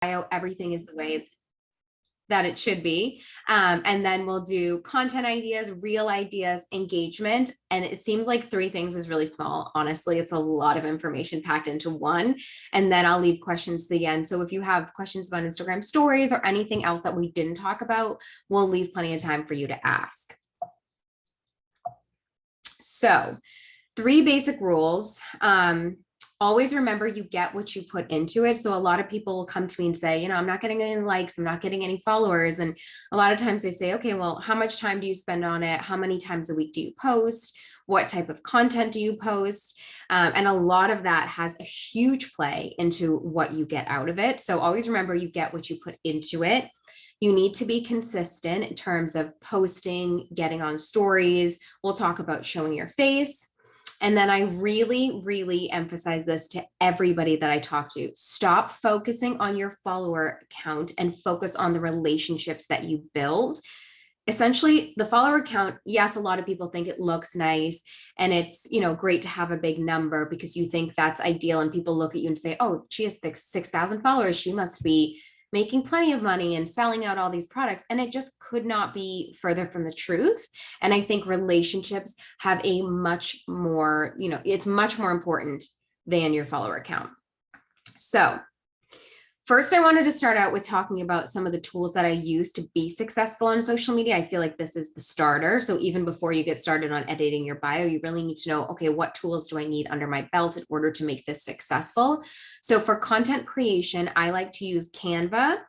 bio, everything is the way that it should be. And then we'll do content ideas, real ideas, engagement. And it seems like 3 things is really small. Honestly, it's a lot of information packed into one. And then I'll leave questions to the end. So if you have questions about Instagram stories or anything else that we didn't talk about, we'll leave plenty of time for you to ask. So 3 basic rules. Always remember you get what you put into it. So a lot of people will come to me and say, I'm not getting any likes, I'm not getting any followers. And a lot of times they say, okay, well, how much time do you spend on it? How many times a week do you post? What type of content do you post? And a lot of that has a huge play into what you get out of it. So always remember you get what you put into it. You need to be consistent in terms of posting, getting on stories. We'll talk about showing your face. And then I really, really emphasize this to everybody that I talk to. Stop focusing on your follower count and focus on the relationships that you build. Essentially, the follower count, yes, a lot of people think it looks nice and it's, great to have a big number because you think that's ideal. And people look at you and say, oh, she has 6,000 followers. She must be making plenty of money and selling out all these products. And it just could not be further from the truth. And I think relationships have a much more, it's much more important than your follower count. So first, I wanted to start out with talking about some of the tools that I use to be successful on social media. I feel like this is the starter. So even before you get started on editing your bio, you really need to know, okay, what tools do I need under my belt in order to make this successful? So for content creation, I like to use Canva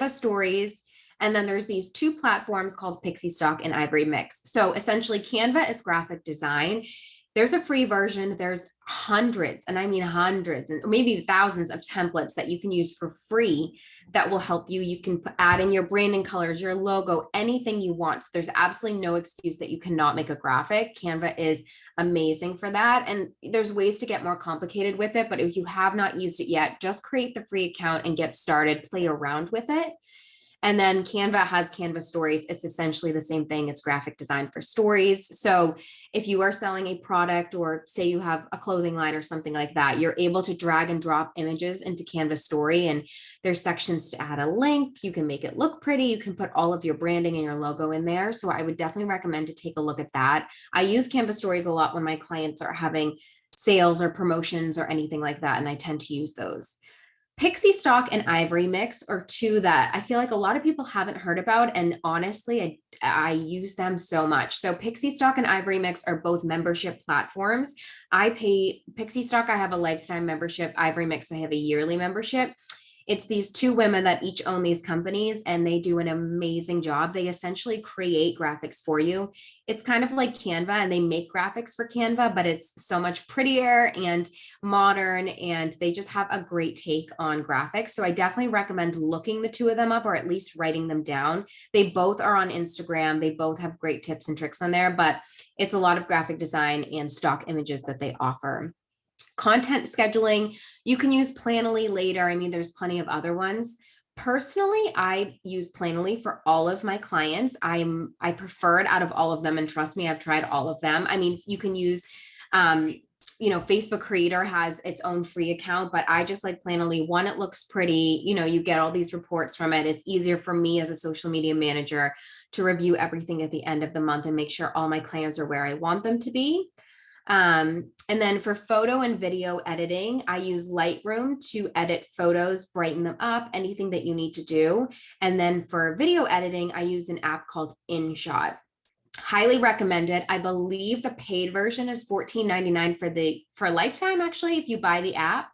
Stories, and then there's these 2 platforms called Pixie Stock and Ivory Mix. So essentially Canva is graphic design. There's a free version. There's hundreds, and I mean hundreds and maybe thousands of templates that you can use for free that will help you. You can add in your branding colors, your logo, anything you want. So there's absolutely no excuse that you cannot make a graphic. Canva is amazing for that. And there's ways to get more complicated with it. But if you have not used it yet, just create the free account and get started, play around with it. And then Canva has Canva Stories. It's essentially the same thing. It's graphic design for stories. So if you are selling a product or say you have a clothing line or something like that, you're able to drag and drop images into Canva Story, and there's sections to add a link. You can make it look pretty. You can put all of your branding and your logo in there. So I would definitely recommend to take a look at that. I use Canva Stories a lot when my clients are having sales or promotions or anything like that, and I tend to use those. Pixie Stock and Ivory Mix are 2 that I feel like a lot of people haven't heard about. And honestly, I use them so much. So Pixie Stock and Ivory Mix are both membership platforms. I pay Pixie Stock, I have a lifetime membership. Ivory Mix, I have a yearly membership. It's these 2 women that each own these companies, and they do an amazing job. They essentially create graphics for you. It's kind of like Canva, and they make graphics for Canva, but it's so much prettier and modern, and they just have a great take on graphics. So I definitely recommend looking the 2 of them up, or at least writing them down. They both are on Instagram. They both have great tips and tricks on there, but it's a lot of graphic design and stock images that they offer. Content scheduling, you can use Planoly later. I mean, there's plenty of other ones. Personally, I use Planoly for all of my clients. I prefer it out of all of them. And trust me, I've tried all of them. I mean, you can use, Facebook Creator has its own free account, but I just like Planoly. One, it looks pretty, you get all these reports from it. It's easier for me as a social media manager to review everything at the end of the month and make sure all my clients are where I want them to be. And then for photo and video editing, I use Lightroom to edit photos, brighten them up, anything that you need to do. And then for video editing, I use an app called InShot. Highly recommend it. I believe the paid version is $14.99 for a lifetime, actually, if you buy the app.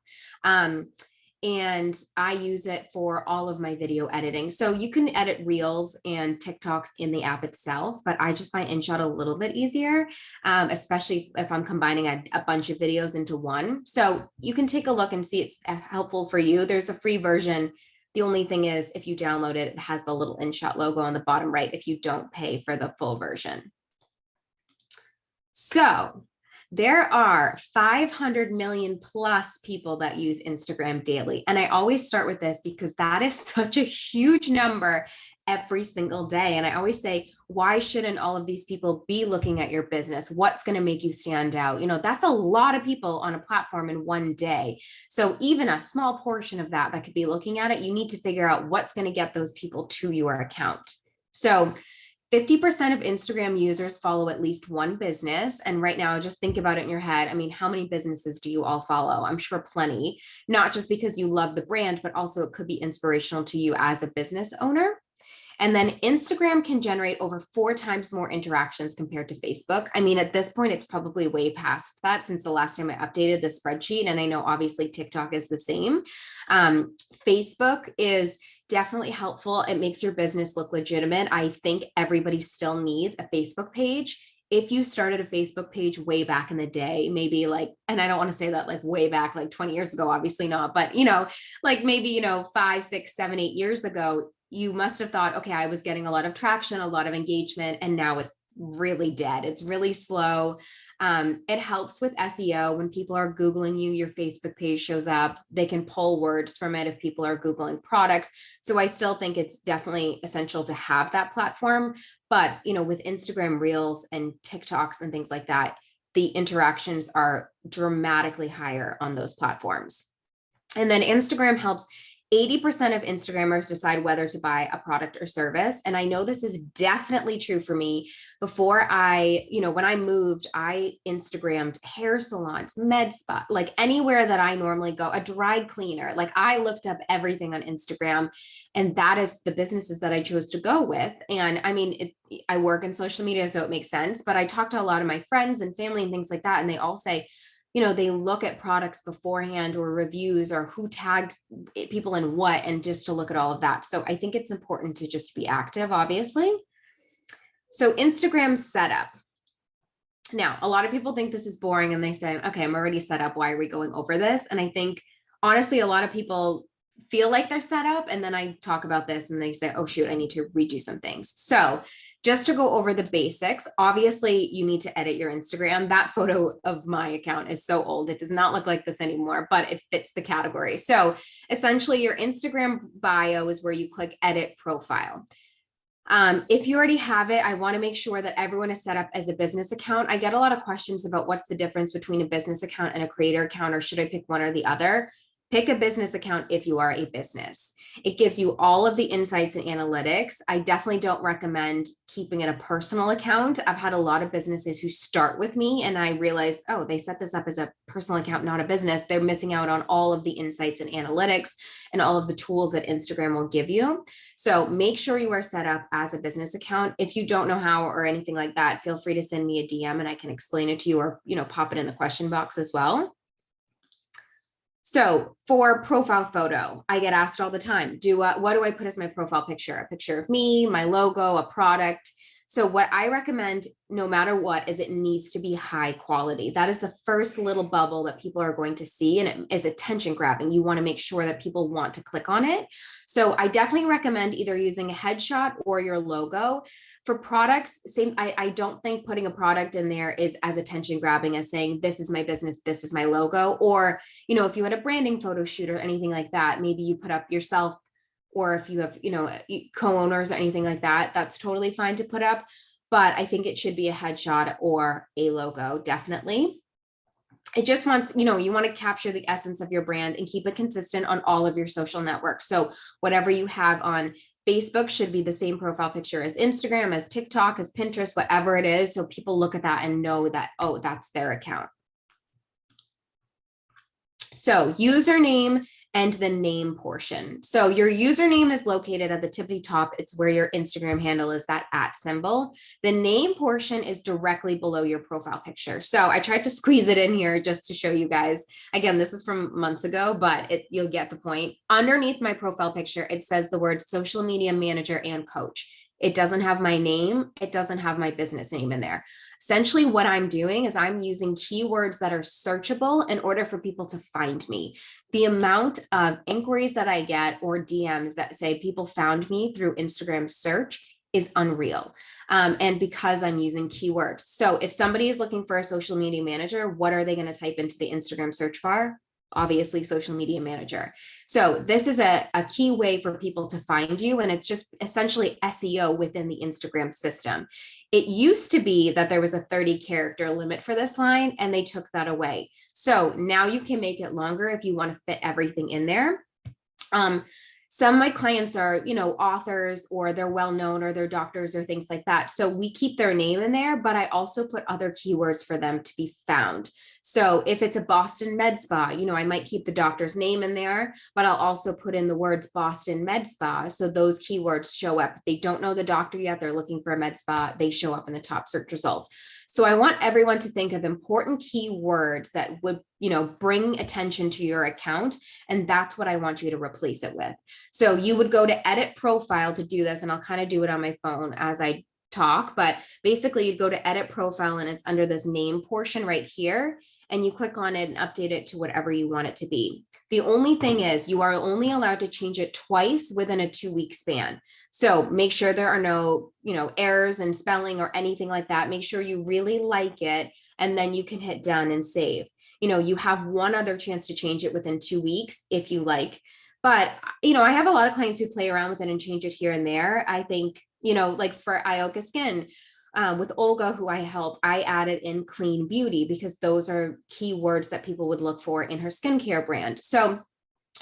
And I use it for all of my video editing. So you can edit reels and TikToks in the app itself, but I just find InShot a little bit easier, especially if I'm combining a bunch of videos into one. So you can take a look and see it's helpful for you. There's a free version. The only thing is if you download it, it has the little InShot logo on the bottom right if you don't pay for the full version. So There are 500 million plus people that use Instagram daily. And I always start with this because that is such a huge number every single day. And I always say, why shouldn't all of these people be looking at your business? What's going to make you stand out? You know, that's a lot of people on a platform in one day. So even a small portion of that could be looking at it, you need to figure out what's going to get those people to your account. So 50% of Instagram users follow at least one business. And right now, just think about it in your head. I mean, how many businesses do you all follow? I'm sure plenty, not just because you love the brand, but also it could be inspirational to you as a business owner. And then Instagram can generate over 4 times more interactions compared to Facebook. I mean, at this point, it's probably way past that since the last time I updated the spreadsheet. And I know obviously TikTok is the same. Facebook is definitely helpful. It makes your business look legitimate. I think everybody still needs a Facebook page. If you started a Facebook page way back in the day, maybe like, and I don't want to say that like way back, like 20 years ago, obviously not, but like maybe, 5, 6, 7, 8 years ago, you must have thought, okay, I was getting a lot of traction, a lot of engagement, and now it's really dead. It's really slow. It helps with SEO. When people are Googling you, your Facebook page shows up. They can pull words from it if people are Googling products. So I still think it's definitely essential to have that platform. But, with Instagram Reels and TikToks and things like that, the interactions are dramatically higher on those platforms. And then Instagram helps 80% of Instagrammers decide whether to buy a product or service. And I know this is definitely true for me. Before when I moved, I Instagrammed hair salons, med spa, like anywhere that I normally go, a dry cleaner. Like I looked up everything on Instagram, and that is the businesses that I chose to go with. And I mean, I work in social media, so it makes sense, but I talk to a lot of my friends and family and things like that. And they all say, they look at products beforehand or reviews or who tagged people in what, and just to look at all of that. So I think it's important to just be active, obviously. So Instagram setup. Now, a lot of people think this is boring and they say, okay, I'm already set up. Why are we going over this? And I think, honestly, a lot of people feel like they're set up. And then I talk about this and they say, oh, shoot, I need to redo some things. So just to go over the basics, obviously you need to edit your Instagram. That photo of my account is so old. It does not look like this anymore, but it fits the category. So essentially your Instagram bio is where you click edit profile. If you already have it, I want to make sure that everyone is set up as a business account. I get a lot of questions about what's the difference between a business account and a creator account, or should I pick one or the other? Pick a business account if you are a business. It gives you all of the insights and analytics. I definitely don't recommend keeping it a personal account. I've had a lot of businesses who start with me and I realize, oh, they set this up as a personal account, not a business. They're missing out on all of the insights and analytics and all of the tools that Instagram will give you. So make sure you are set up as a business account. If you don't know how or anything like that, feel free to send me a DM and I can explain it to you, or, pop it in the question box as well. So for profile photo, I get asked all the time, what do I put as my profile picture? A picture of me, my logo, a product. So what I recommend, no matter what, is it needs to be high quality. That is the first little bubble that people are going to see, and it is attention grabbing. You want to make sure that people want to click on it. So I definitely recommend either using a headshot or your logo. For products, same. I don't think putting a product in there is as attention grabbing as saying, this is my business, this is my logo. Or, if you had a branding photo shoot or anything like that, maybe you put up yourself, or if you have, co-owners or anything like that, that's totally fine to put up. But I think it should be a headshot or a logo, definitely. It just wants, you want to capture the essence of your brand and keep it consistent on all of your social networks. So whatever you have on Facebook should be the same profile picture as Instagram, as TikTok, as Pinterest, whatever it is. So people look at that and know that, oh, that's their account. So username and the name portion. So your username is located at the tippy top. It's where your Instagram handle is, that @ symbol. The name portion is directly below your profile picture. So I tried to squeeze it in here just to show you guys. Again, this is from months ago, but you'll get the point. Underneath my profile picture, it says the word social media manager and coach. It doesn't have my name. It doesn't have my business name in there. Essentially, what I'm doing is I'm using keywords that are searchable in order for people to find me. The amount of inquiries that I get or DMs that say people found me through Instagram search is unreal. And because I'm using keywords. So if somebody is looking for a social media manager, what are they going to type into the Instagram search bar? Obviously, social media manager. So this is a key way for people to find you. And it's just essentially SEO within the Instagram system. It used to be that there was a 30 character limit for this line, and they took that away. So now you can make it longer if you want to fit everything in there. Some of my clients are, authors, or they're well-known, or they're doctors or things like that. So we keep their name in there, but I also put other keywords for them to be found. So if it's a Boston med spa, I might keep the doctor's name in there, but I'll also put in the words Boston med spa. So those keywords show up. If they don't know the doctor yet, they're looking for a med spa, they show up in the top search results. So I want everyone to think of important keywords that would, bring attention to your account. And that's what I want you to replace it with. So you would go to edit profile to do this. And I'll kind of do it on my phone as I talk, but basically you'd go to edit profile, and it's under this name portion right here. And you click on it and update it to whatever you want it to be. The only thing is you are only allowed to change it twice within a 2-week span. So make sure there are no, errors in spelling or anything like that. Make sure you really like it, and then you can hit done and save. You have one other chance to change it within 2 weeks if you like. But, I have a lot of clients who play around with it and change it here and there. I think, like for Ioka Skin, with Olga, who I help, I added in clean beauty because those are keywords that people would look for in her skincare brand. So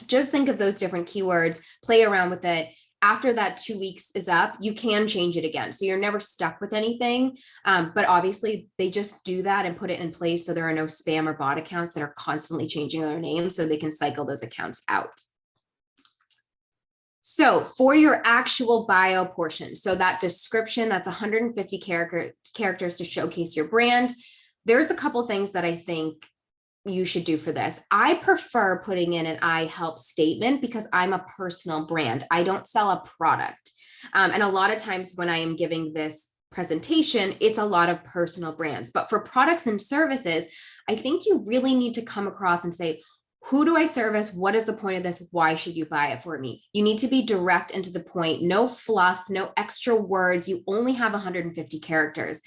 just think of those different keywords, play around with it. After that 2 weeks is up, you can change it again. So you're never stuck with anything. But obviously they just do that and put it in place so there are no spam or bot accounts that are constantly changing their names, so they can cycle those accounts out. So for your actual bio portion, so that description, that's 150 characters to showcase your brand. There's a couple things that I think you should do for this. I prefer putting in an I help statement because I'm a personal brand. I don't sell a product. And a lot of times when I am giving this presentation, it's a lot of personal brands. But for products and services, I think you really need to come across and say, who do I service? What is the point of this? Why should you buy it for me? You need to be direct and to the point, no fluff, no extra words. You only have 150 characters.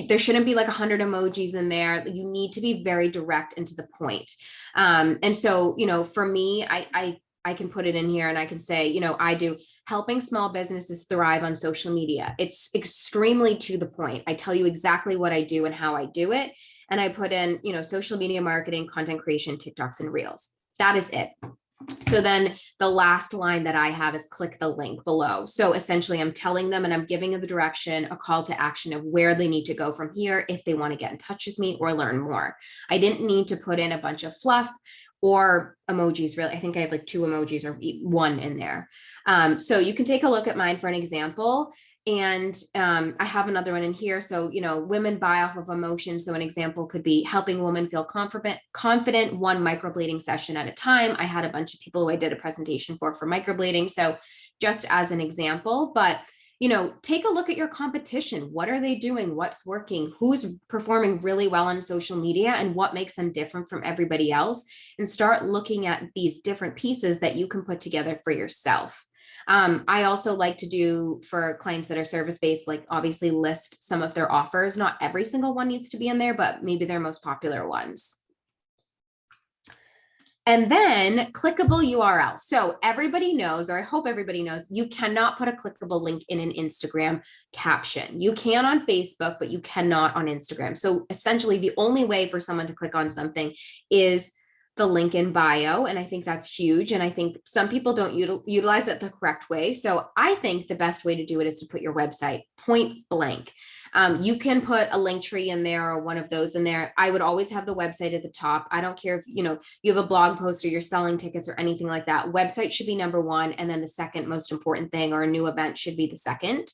There shouldn't be like 100 emojis in there. You need to be very direct and to the point. And so, for me, I can put it in here and I can say, I do helping small businesses thrive on social media. It's extremely to the point. I tell you exactly what I do and how I do it. And I put in, social media marketing, content creation, TikToks, and Reels. That is it. So then the last line that I have is click the link below. So essentially I'm telling them and I'm giving them the direction, a call to action of where they need to go from here if they want to get in touch with me or learn more. I didn't need to put in a bunch of fluff or emojis, really. I think I have like 2 emojis or 1 in there. So you can take a look at mine for an example. And I have another one in here. So, women buy off of emotion. So an example could be helping women feel confident, one microblading session at a time. I had a bunch of people who I did a presentation for microblading. So just as an example, but, take a look at your competition. What are they doing? What's working? Who's performing really well on social media and what makes them different from everybody else? And start looking at these different pieces that you can put together for yourself. I also like to do for clients that are service-based, like obviously list some of their offers. Not every single one needs to be in there, but maybe their most popular ones. And then clickable URL. So everybody knows, or I hope everybody knows, you cannot put a clickable link in an Instagram caption. You can on Facebook, but you cannot on Instagram. So essentially the only way for someone to click on something is the link in bio. And I think that's huge. And I think some people don't utilize it the correct way. So I think the best way to do it is to put your website point blank. You can put a link tree in there or one of those in there. I would always have the website at the top. I don't care if, you have a blog post or you're selling tickets or anything like that. Website should be number 1. And then the second most important thing or a new event should be the second.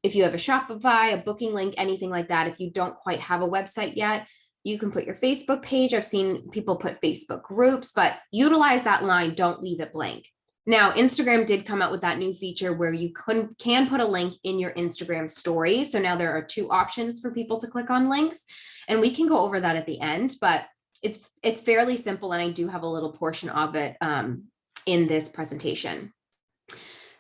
If you have a Shopify, a booking link, anything like that, if you don't quite have a website yet, you can put your Facebook page. I've seen people put Facebook groups, but utilize that line. Don't leave it blank. Now, Instagram did come out with that new feature where you can put a link in your Instagram story. So now there are 2 options for people to click on links, and we can go over that at the end, but it's fairly simple. And I do have a little portion of it in this presentation.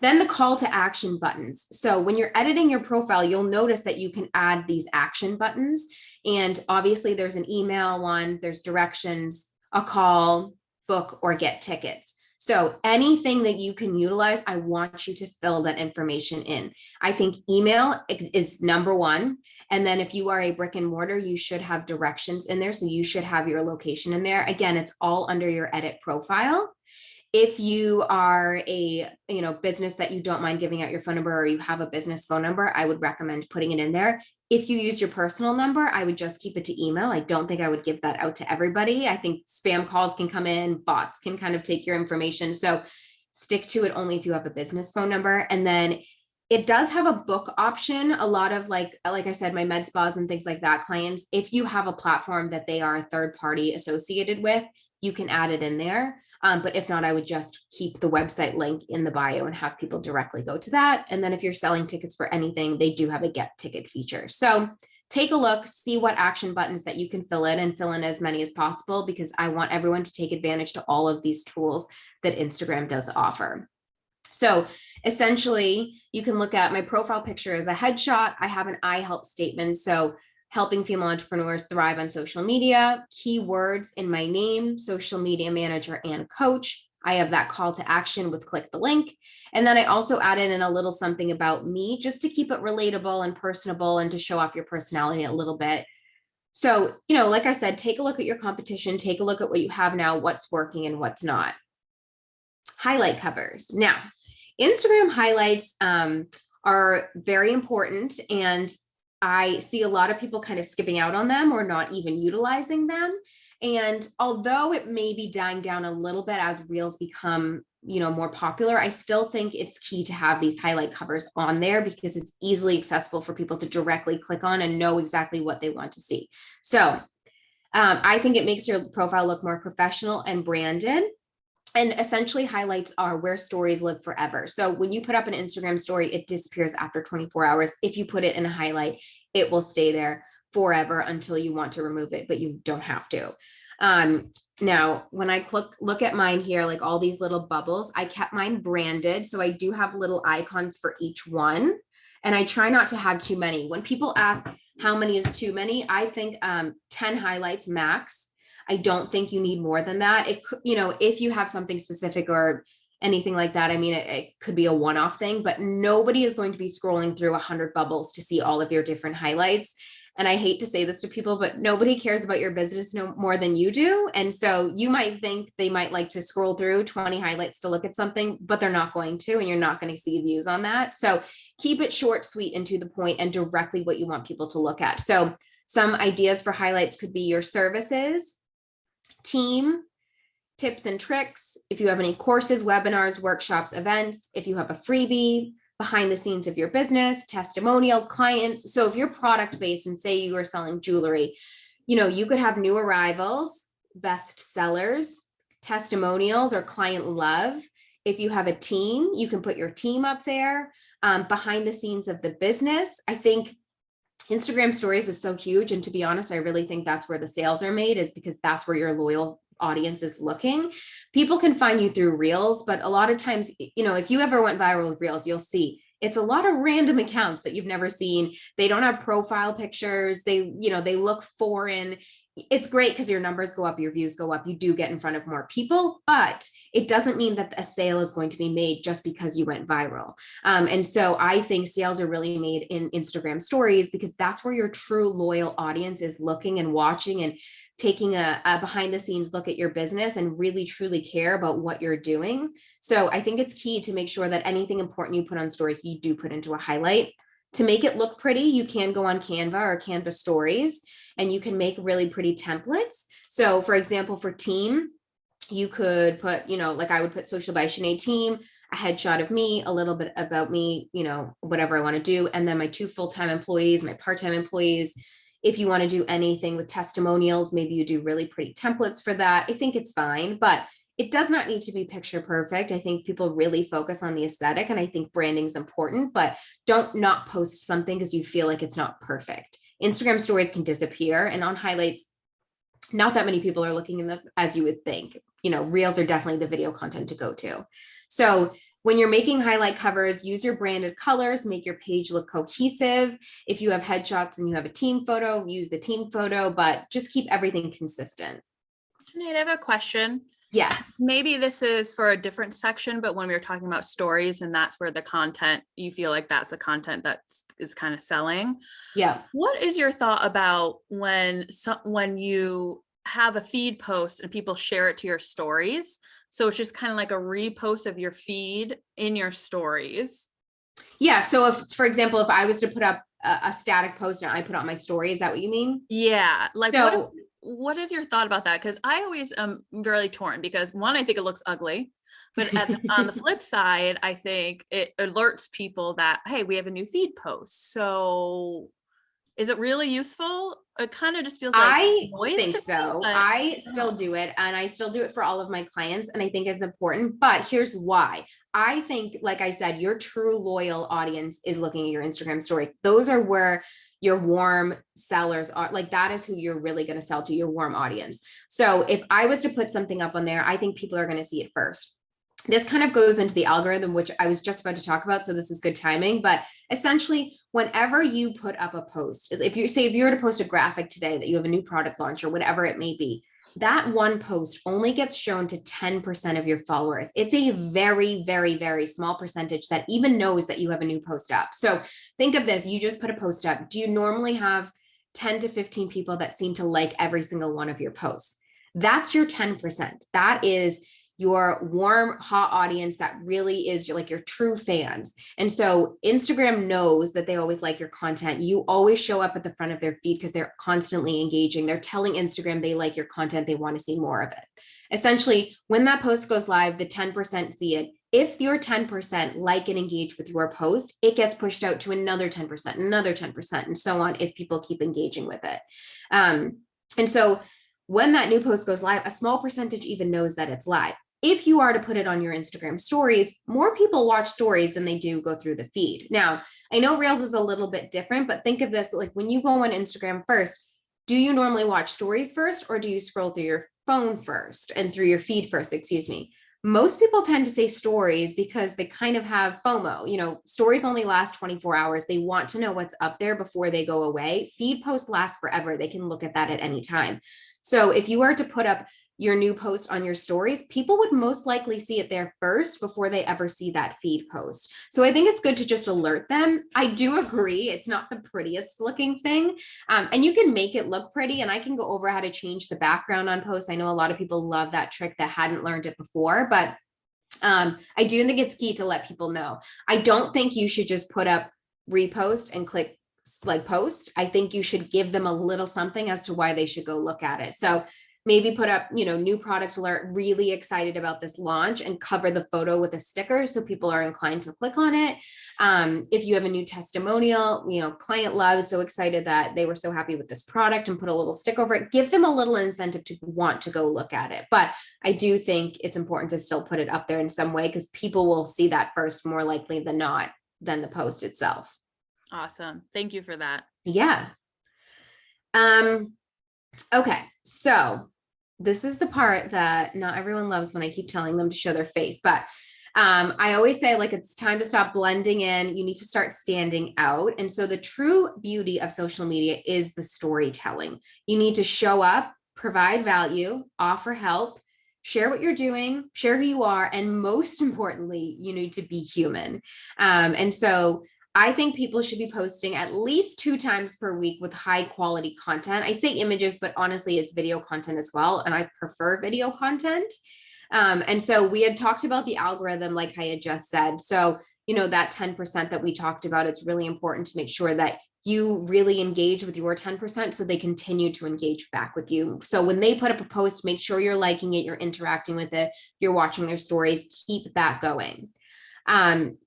Then the call to action buttons. So when you're editing your profile, you'll notice that you can add these action buttons. And obviously there's an email one, there's directions, a call, book, or get tickets. So anything that you can utilize, I want you to fill that information in. I think email is number one. And then if you are a brick and mortar, you should have directions in there. So you should have your location in there. Again, it's all under your edit profile. If you are a business that you don't mind giving out your phone number, or you have a business phone number, I would recommend putting it in there. If you use your personal number, I would just keep it to email. I don't think I would give that out to everybody. I think spam calls can come in, bots can kind of take your information. So stick to it only if you have a business phone number. And then it does have a book option. A lot of like I said, my med spas and things like that clients, if you have a platform that they are a third party associated with, you can add it in there. But if not, I would just keep the website link in the bio and have people directly go to that. And then if you're selling tickets for anything, they do have a get ticket feature. So take a look, see what action buttons that you can fill in, and fill in as many as possible, because I want everyone to take advantage to all of these tools that Instagram does offer. So essentially, you can look at my profile picture as a headshot. I have an I help statement. So helping female entrepreneurs thrive on social media, keywords in my name, social media manager and coach. I have that call to action with click the link. And then I also added in a little something about me, just to keep it relatable and personable and to show off your personality a little bit. So, like I said, take a look at your competition, take a look at what you have now, what's working and what's not. Highlight covers. Now, Instagram highlights are very important, and I see a lot of people kind of skipping out on them or not even utilizing them. And although it may be dying down a little bit as reels become, more popular, I still think it's key to have these highlight covers on there, because it's easily accessible for people to directly click on and know exactly what they want to see. So I think it makes your profile look more professional and branded. And essentially highlights are where stories live forever. So when you put up an Instagram story, it disappears after 24 hours. If you put it in a highlight, it will stay there forever until you want to remove it, but you don't have to. Now, when I look at mine here, like all these little bubbles, I kept mine branded. So I do have little icons for each one. And I try not to have too many. When people ask how many is too many, I think 10 highlights max. I don't think you need more than that. It could, if you have something specific or anything like that, I mean, it could be a one-off thing, but nobody is going to be scrolling through 100 bubbles to see all of your different highlights. And I hate to say this to people, but nobody cares about your business no more than you do. And so you might think they might like to scroll through 20 highlights to look at something, but they're not going to, and you're not going to see views on that. So keep it short, sweet, and to the point, and directly what you want people to look at. So some ideas for highlights could be your services, team, tips and tricks, if you have any courses, webinars, workshops, events, if you have a freebie, behind the scenes of your business, testimonials, clients. So if you're product based and say you are selling jewelry, you could have new arrivals, best sellers, testimonials, or client love. If you have a team, you can put your team up there. Behind the scenes of the business. I think Instagram stories is so huge. And to be honest, I really think that's where the sales are made, is because that's where your loyal audience is looking. People can find you through reels, but a lot of times, if you ever went viral with reels, you'll see it's a lot of random accounts that you've never seen. They don't have profile pictures. They look foreign. It's great because your numbers go up, your views go up, you do get in front of more people, but it doesn't mean that a sale is going to be made just because you went viral. And so I think sales are really made in Instagram stories, because that's where your true loyal audience is looking and watching and taking a behind the scenes look at your business and really truly care about what you're doing. So I think it's key to make sure that anything important you put on stories, you do put into a highlight. To make it look pretty, you can go on Canva or Canva stories, and you can make really pretty templates. So for example, for team, you could put, like I would put social by Sinead team, a headshot of me, a little bit about me, whatever I want to do. And then my 2 full-time employees, my part-time employees. If you want to do anything with testimonials, maybe you do really pretty templates for that. I think it's fine, but it does not need to be picture perfect. I think people really focus on the aesthetic, and I think branding is important, but don't not post something because you feel like it's not perfect. Instagram stories can disappear, and on highlights, not that many people are looking in them as you would think. Reels are definitely the video content to go to. So When you're making highlight covers, use your branded colors, make your page look cohesive. If you have headshots and you have a team photo, use the team photo, but just keep everything consistent. Sinead, I have a question. Yes. Maybe this is for a different section, but when we were talking about stories and that's where the content, you feel like that's the content that is kind of selling. Yeah. What is your thought about when you have a feed post and people share it to your stories? So it's just kind of like a repost of your feed in your stories. Yeah. So if, for example, if I was to put up a static post and I put on my story, is that what you mean? Yeah. Like So what is your thought about that? Because I always am really torn because one, I think it looks ugly. But on the flip side, I think it alerts people that, hey, we have a new feed post. So is it really useful? It kind of just feels like I noise think to me, so. but I still do it, and I still do it for all of my clients, and I think it's important. But here's why. I think, like I said, your true loyal audience is looking at your Instagram stories. Those are where your warm sellers are. Like, that is who you're really going to sell to, your warm audience. So if I was to put something up on there, I think people are going to see it first. This kind of goes into the algorithm, which I was just about to talk about. So this is good timing. But essentially, whenever you put up a post, if you were to post a graphic today that you have a new product launch or whatever it may be, that one post only gets shown to 10% of your followers. It's a very, very, very small percentage that even knows that you have a new post up. So think of this, you just put a post up. Do you normally have 10 to 15 people that seem to like every single one of your posts? That's your 10%. That is your warm, hot audience that really is like your true fans. And so Instagram knows that they always like your content. You always show up at the front of their feed because they're constantly engaging. They're telling Instagram they like your content, they want to see more of it. Essentially, when that post goes live, the 10% see it. If your 10% like and engage with your post, it gets pushed out to another 10%, another 10%, and so on if people keep engaging with it. And so when that new post goes live, a small percentage even knows that it's live. If you are to put it on your Instagram stories, more people watch stories than they do go through the feed. Now, I know Reels is a little bit different, but think of this, like when you go on Instagram first, do you normally watch stories first, or do you scroll through your phone first and through your feed first, excuse me? Most people tend to say stories because they kind of have FOMO. You know, stories only last 24 hours. They want to know what's up there before they go away. Feed posts last forever. They can look at that at any time. So if you were to put up your new post on your stories, people would most likely see it there first before they ever see that feed post. So I think it's good to just alert them. I do agree, it's not the prettiest looking thing. And you can make it look pretty, and I can go over how to change the background on posts. I know a lot of people love that trick that hadn't learned it before, but I do think it's key to let people know. I don't think you should just put up repost and click like post. I think you should give them a little something as to why they should go look at it. So maybe put up, new product alert, really excited about this launch, and cover the photo with a sticker so people are inclined to click on it. If you have a new testimonial, client loves, so excited that they were so happy with this product, and put a little stick over it, give them a little incentive to want to go look at it. But I do think it's important to still put it up there in some way, because people will see that first more likely than not than the post itself. awesome. Thank you for that. Yeah. Okay, so this is the part that not everyone loves when I keep telling them to show their face, but I always say, like, it's time to stop blending in. You need to start standing out. And so the true beauty of social media is the storytelling. You need to show up, provide value, offer help, share what you're doing, share who you are, and most importantly, you need to be human. And so I think people should be posting at least 2 times per week with high quality content. I say images, but honestly, it's video content as well. And I prefer video content. And so we had talked about the algorithm, like I had just said. So, that 10% that we talked about, it's really important to make sure that you really engage with your 10% so they continue to engage back with you. So when they put up a post, make sure you're liking it, you're interacting with it, you're watching their stories, keep that going.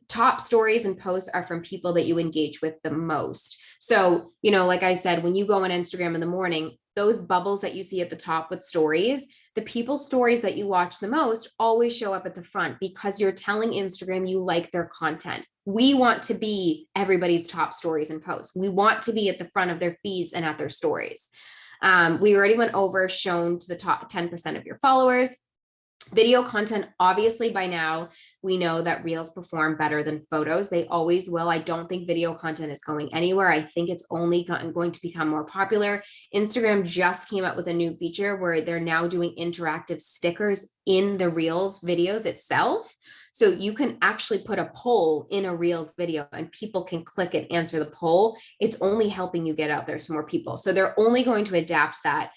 Top stories and posts are from people that you engage with the most. So, like I said, when you go on Instagram in the morning, those bubbles that you see at the top with stories, the people's stories that you watch the most always show up at the front, because you're telling Instagram you like their content. We want to be everybody's top stories and posts. We want to be at the front of their feeds and at their stories. We already went over shown to the top 10% of your followers. Video content, obviously by now, we know that reels perform better than photos. They always will. I don't think video content is going anywhere. I think it's only going to become more popular. Instagram just came up with a new feature where they're now doing interactive stickers in the reels videos itself. So you can actually put a poll in a reels video and people can click and answer the poll. It's only helping you get out there to more people. So they're only going to adapt that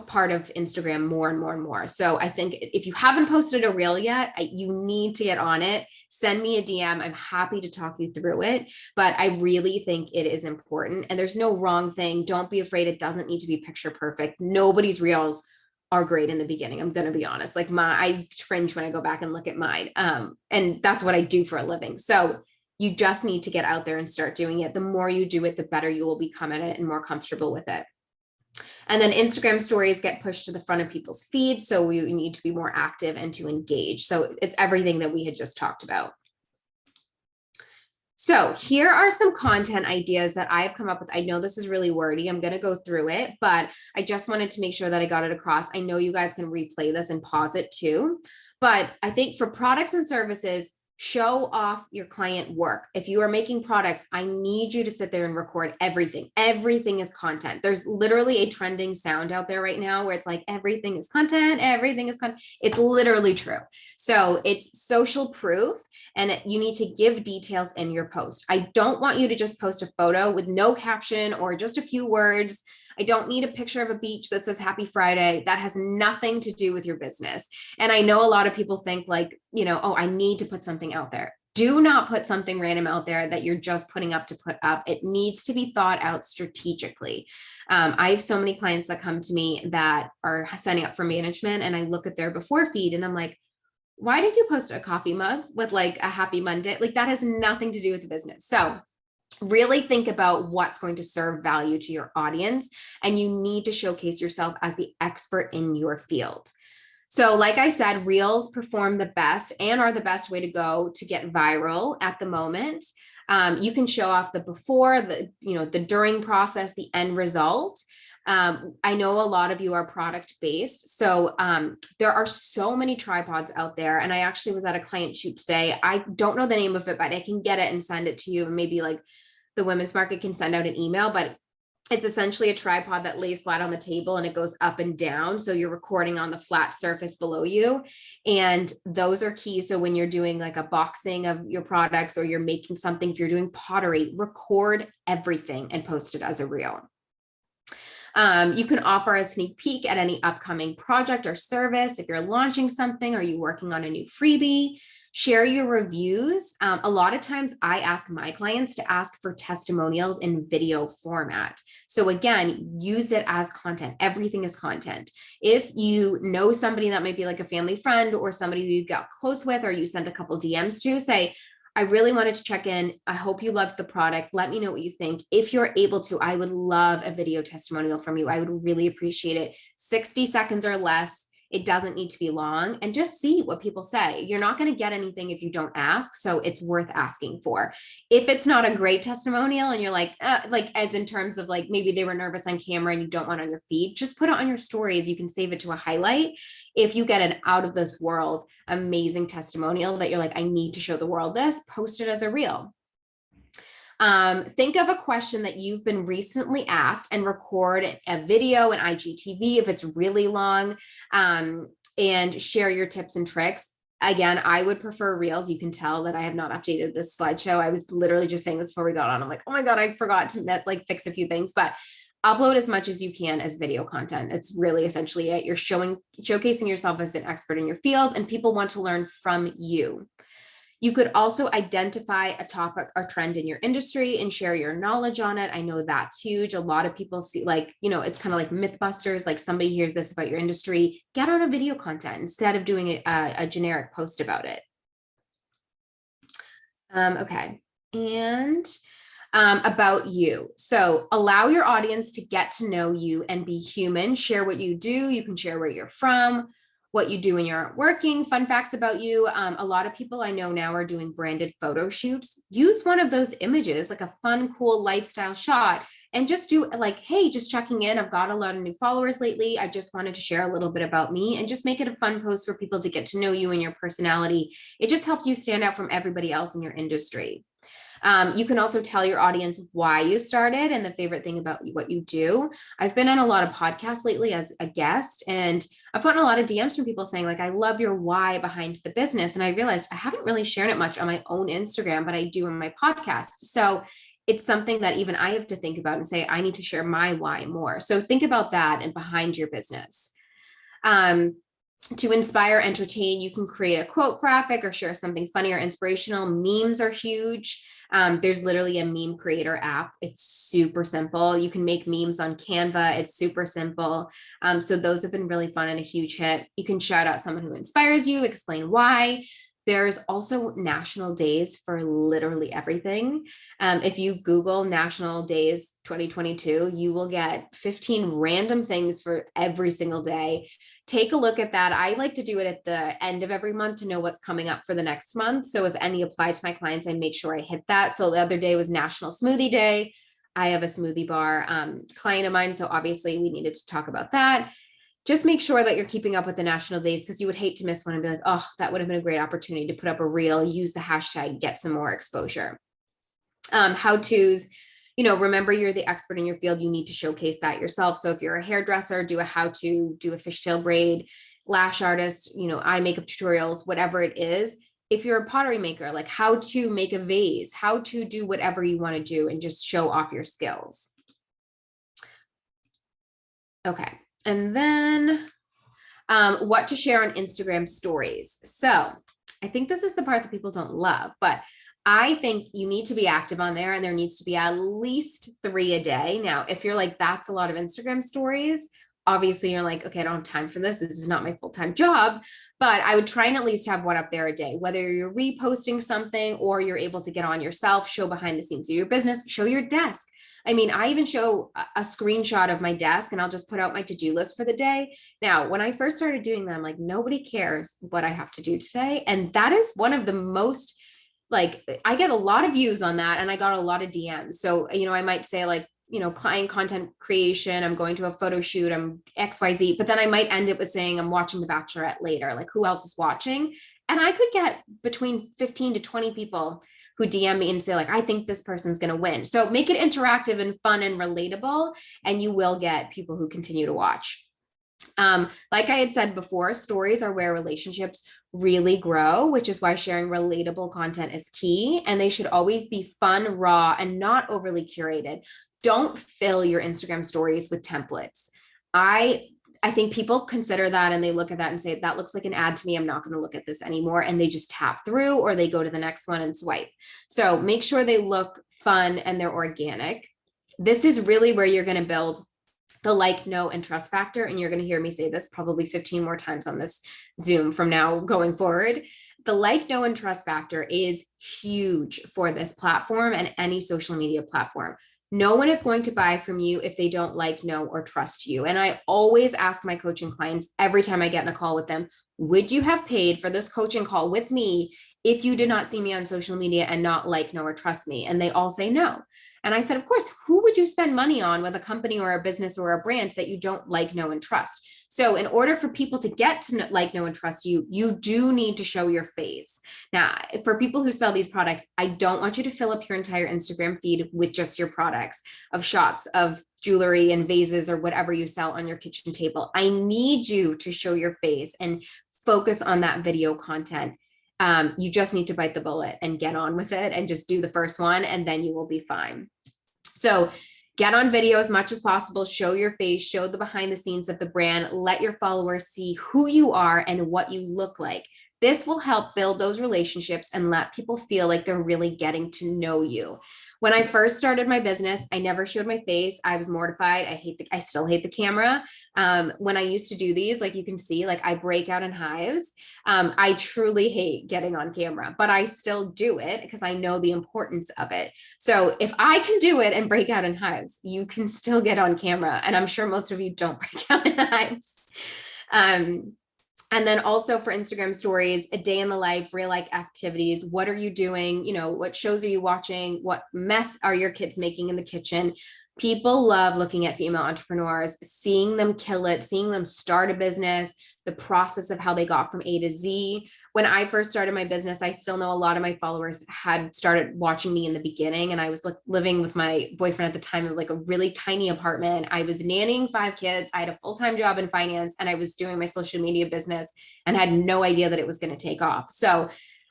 part of Instagram more and more and more. So I think if you haven't posted a reel yet, you need to get on it. Send me a DM. I'm happy to talk you through it, but I really think it is important and there's no wrong thing. Don't be afraid. It doesn't need to be picture perfect. Nobody's reels are great in the beginning. I'm going to be honest. Like I cringe when I go back and look at mine. And that's what I do for a living. So you just need to get out there and start doing it. The more you do it, the better you will become at it and more comfortable with it. And then Instagram stories get pushed to the front of people's feeds. So we need to be more active and to engage. So it's everything that we had just talked about. So here are some content ideas that I've come up with. I know this is really wordy. I'm going to go through it, but I just wanted to make sure that I got it across. I know you guys can replay this and pause it too. But I think for products and services, show off your client work. If you are making products, I need you to sit there and record everything. Everything is content. There's literally a trending sound out there right now where it's like, everything is content, everything is content. It's literally true. So it's social proof and you need to give details in your post. I don't want you to just post a photo with no caption or just a few words. I don't need a picture of a beach that says happy Friday. That has nothing to do with your business. And I know a lot of people think like, oh, I need to put something out there. Do not put something random out there that you're just putting up to put up. It needs to be thought out strategically. I have so many clients that come to me that are signing up for management and I look at their before feed and I'm like, why did you post a coffee mug with like a happy Monday? Like that has nothing to do with the business. So really think about what's going to serve value to your audience, and you need to showcase yourself as the expert in your field. So like I said, reels perform the best and are the best way to go to get viral at the moment. You can show off the before, the during process, the end result. I know a lot of you are product based. So there are so many tripods out there. And I actually was at a client shoot today. I don't know the name of it, but I can get it and send it to you. And maybe like the women's market can send out an email, but it's essentially a tripod that lays flat on the table and it goes up and down. So you're recording on the flat surface below you. And those are key. So when you're doing like a boxing of your products or you're making something, if you're doing pottery, record everything and post it as a reel. You can offer a sneak peek at any upcoming project or service. If you're launching something, or you working on a new freebie, share your reviews. A lot of times I ask my clients to ask for testimonials in video format. So again, use it as content. Everything is content. If you know somebody that might be like a family friend or somebody you got close with, or you sent a couple DMs to, say, I really wanted to check in. I hope you loved the product. Let me know what you think. If you're able to, I would love a video testimonial from you. I would really appreciate it. 60 seconds or less. It doesn't need to be long, and just see what people say. You're not going to get anything if you don't ask. So it's worth asking for. If it's not a great testimonial and you're like as in terms of like, maybe they were nervous on camera and you don't want it on your feed, just put it on your stories. You can save it to a highlight. If you get an out of this world, amazing testimonial that you're like, I need to show the world this, post it as a reel. Think of a question that you've been recently asked and record a video in IGTV if it's really long, and share your tips and tricks. Again, I would prefer reels. You can tell that I have not updated this slideshow. I was literally just saying this before we got on. I'm like, oh my God, I forgot to fix a few things, but upload as much as you can as video content. It's really essentially it. You're showcasing yourself as an expert in your field, and people want to learn from you. You could also identify a topic or trend in your industry and share your knowledge on it. I know that's huge. A lot of people see it's kind of like Mythbusters, like somebody hears this about your industry, get on a video content instead of doing a generic post about it. Okay. And about you. So allow your audience to get to know you and be human. Share what you do. You can share where you're from, what you do when you're working, fun facts about you. A lot of people I know now are doing branded photo shoots. Use one of those images, like a fun, cool lifestyle shot, and just do like, hey, just checking in. I've got a lot of new followers lately. I just wanted to share a little bit about me, and just make it a fun post for people to get to know you and your personality. It just helps you stand out from everybody else in your industry. You can also tell your audience why you started and the favorite thing about what you do. I've been on a lot of podcasts lately as a guest, and I've gotten a lot of DMs from people saying, like, I love your why behind the business. And I realized I haven't really shared it much on my own Instagram, but I do on my podcast. So it's something that even I have to think about and say, I need to share my why more. So think about that and behind your business. To inspire, entertain, you can create a quote graphic or share something funny or inspirational. Memes are huge. There's literally a meme creator app. It's super simple. You can make memes on Canva. It's super simple. So those have been really fun and a huge hit. You can shout out someone who inspires you, explain why. There's also national days for literally everything. If you Google National Days 2022, you will get 15 random things for every single day. Take a look at that. I like to do it at the end of every month to know what's coming up for the next month. So if any apply to my clients, I make sure I hit that. So the other day was National Smoothie Day. I have a smoothie bar client of mine, so obviously we needed to talk about that. Just make sure that you're keeping up with the national days, because you would hate to miss one and be like, oh, that would have been a great opportunity to put up a reel, use the hashtag, get some more exposure. How-tos, remember you're the expert in your field. You need to showcase that yourself. So if you're a hairdresser, do a how-to, do a fishtail braid, lash artist, eye makeup tutorials, whatever it is. If you're a pottery maker, like how to make a vase, how to do whatever you want to do, and just show off your skills. Okay. And then what to share on Instagram stories. So I think this is the part that people don't love, but I think you need to be active on there, and there needs to be at least 3 a day. Now, if you're like, that's a lot of Instagram stories, obviously you're like, okay, I don't have time for this. This is not my full-time job, but I would try and at least have one up there a day, whether you're reposting something or you're able to get on yourself, show behind the scenes of your business, show your desk. I mean, I even show a screenshot of my desk, and I'll just put out my to-do list for the day. Now, when I first started doing that, I'm like, nobody cares what I have to do today. And that is one of the most, like, I get a lot of views on that, and I got a lot of DMs. So, I might say like, client content creation, I'm going to a photo shoot, I'm XYZ, but then I might end it with saying I'm watching The Bachelorette later, like who else is watching? And I could get between 15 to 20 people who DM me and say, like, I think this person's going to win. So make it interactive and fun and relatable, and you will get people who continue to watch. Like I had said before, stories are where relationships really grow, which is why sharing relatable content is key. And they should always be fun, raw, and not overly curated. Don't fill your Instagram stories with templates. I think people consider that, and they look at that and say, that looks like an ad to me. I'm not going to look at this anymore. And they just tap through, or they go to the next one and swipe. So make sure they look fun and they're organic. This is really where you're going to build the like, know, and trust factor. And you're going to hear me say this probably 15 more times on this Zoom from now going forward. The like, know, and trust factor is huge for this platform and any social media platform. No one is going to buy from you if they don't like, know, or trust you. And I always ask my coaching clients every time I get in a call with them, would you have paid for this coaching call with me if you did not see me on social media and not like, know, or trust me? And they all say no. And I said, of course, who would you spend money on with a company or a business or a brand that you don't like, know, and trust? So in order for people to get to like, know, and trust you, you do need to show your face. Now, for people who sell these products, I don't want you to fill up your entire Instagram feed with just your products, of shots of jewelry and vases or whatever you sell on your kitchen table. I need you to show your face and focus on that video content. You just need to bite the bullet and get on with it and just do the first one, and then you will be fine. So get on video as much as possible, show your face, show the behind the scenes of the brand, let your followers see who you are and what you look like. This will help build those relationships and let people feel like they're really getting to know you. When I first started my business, I never showed my face. I was mortified. I still hate the camera. When I used to do these, like you can see, like I break out in hives. I truly hate getting on camera, but I still do it because I know the importance of it. So if I can do it and break out in hives, you can still get on camera. And I'm sure most of you don't break out in hives. And then also for Instagram stories, a day in the life, real life activities. What are you doing? What shows are you watching? What mess are your kids making in the kitchen? People love looking at female entrepreneurs, seeing them kill it, seeing them start a business, the process of how they got from A to Z. When I first started my business, I still know a lot of my followers had started watching me in the beginning. And I was living with my boyfriend at the time of like a really tiny apartment. I was nannying 5 kids. I had a full-time job in finance and I was doing my social media business and had no idea that it was going to take off. So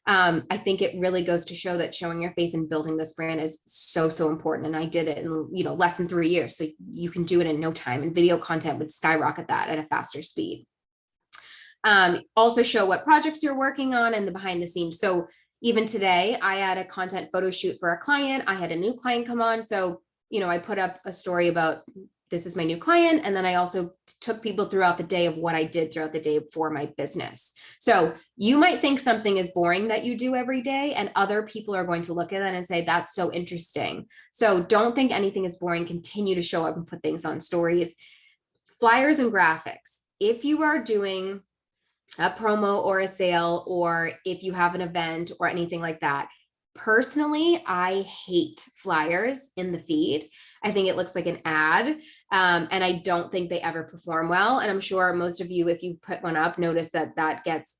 I think it really goes to show that showing your face and building this brand is so, so important. And I did it in, less than 3 years. So you can do it in no time, and video content would skyrocket that at a faster speed. Also show what projects you're working on and the behind the scenes. So even today, I had a content photo shoot for a client. I had a new client come on. So, I put up a story about this is my new client. And then I also took people throughout the day of what I did throughout the day for my business. So you might think something is boring that you do every day, and other people are going to look at that and say, that's so interesting. So don't think anything is boring. Continue to show up and put things on stories. Flyers and graphics. If you are doing a promo or a sale, or if you have an event or anything like that, personally, I hate flyers in the feed. I think it looks like an ad. And I don't think they ever perform well. And I'm sure most of you, if you put one up, notice that gets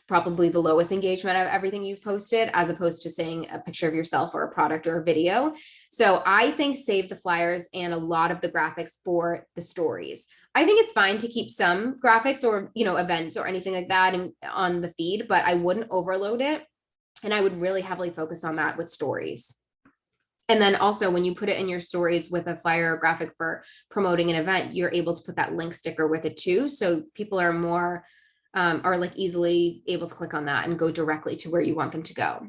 probably the lowest engagement of everything you've posted, as opposed to saying a picture of yourself or a product or a video. So I think save the flyers and a lot of the graphics for the stories. I think it's fine to keep some graphics or, events or anything like that on the feed, but I wouldn't overload it. And I would really heavily focus on that with stories. And then also when you put it in your stories with a flyer or graphic for promoting an event, you're able to put that link sticker with it too. So people are more, are like easily able to click on that and go directly to where you want them to go.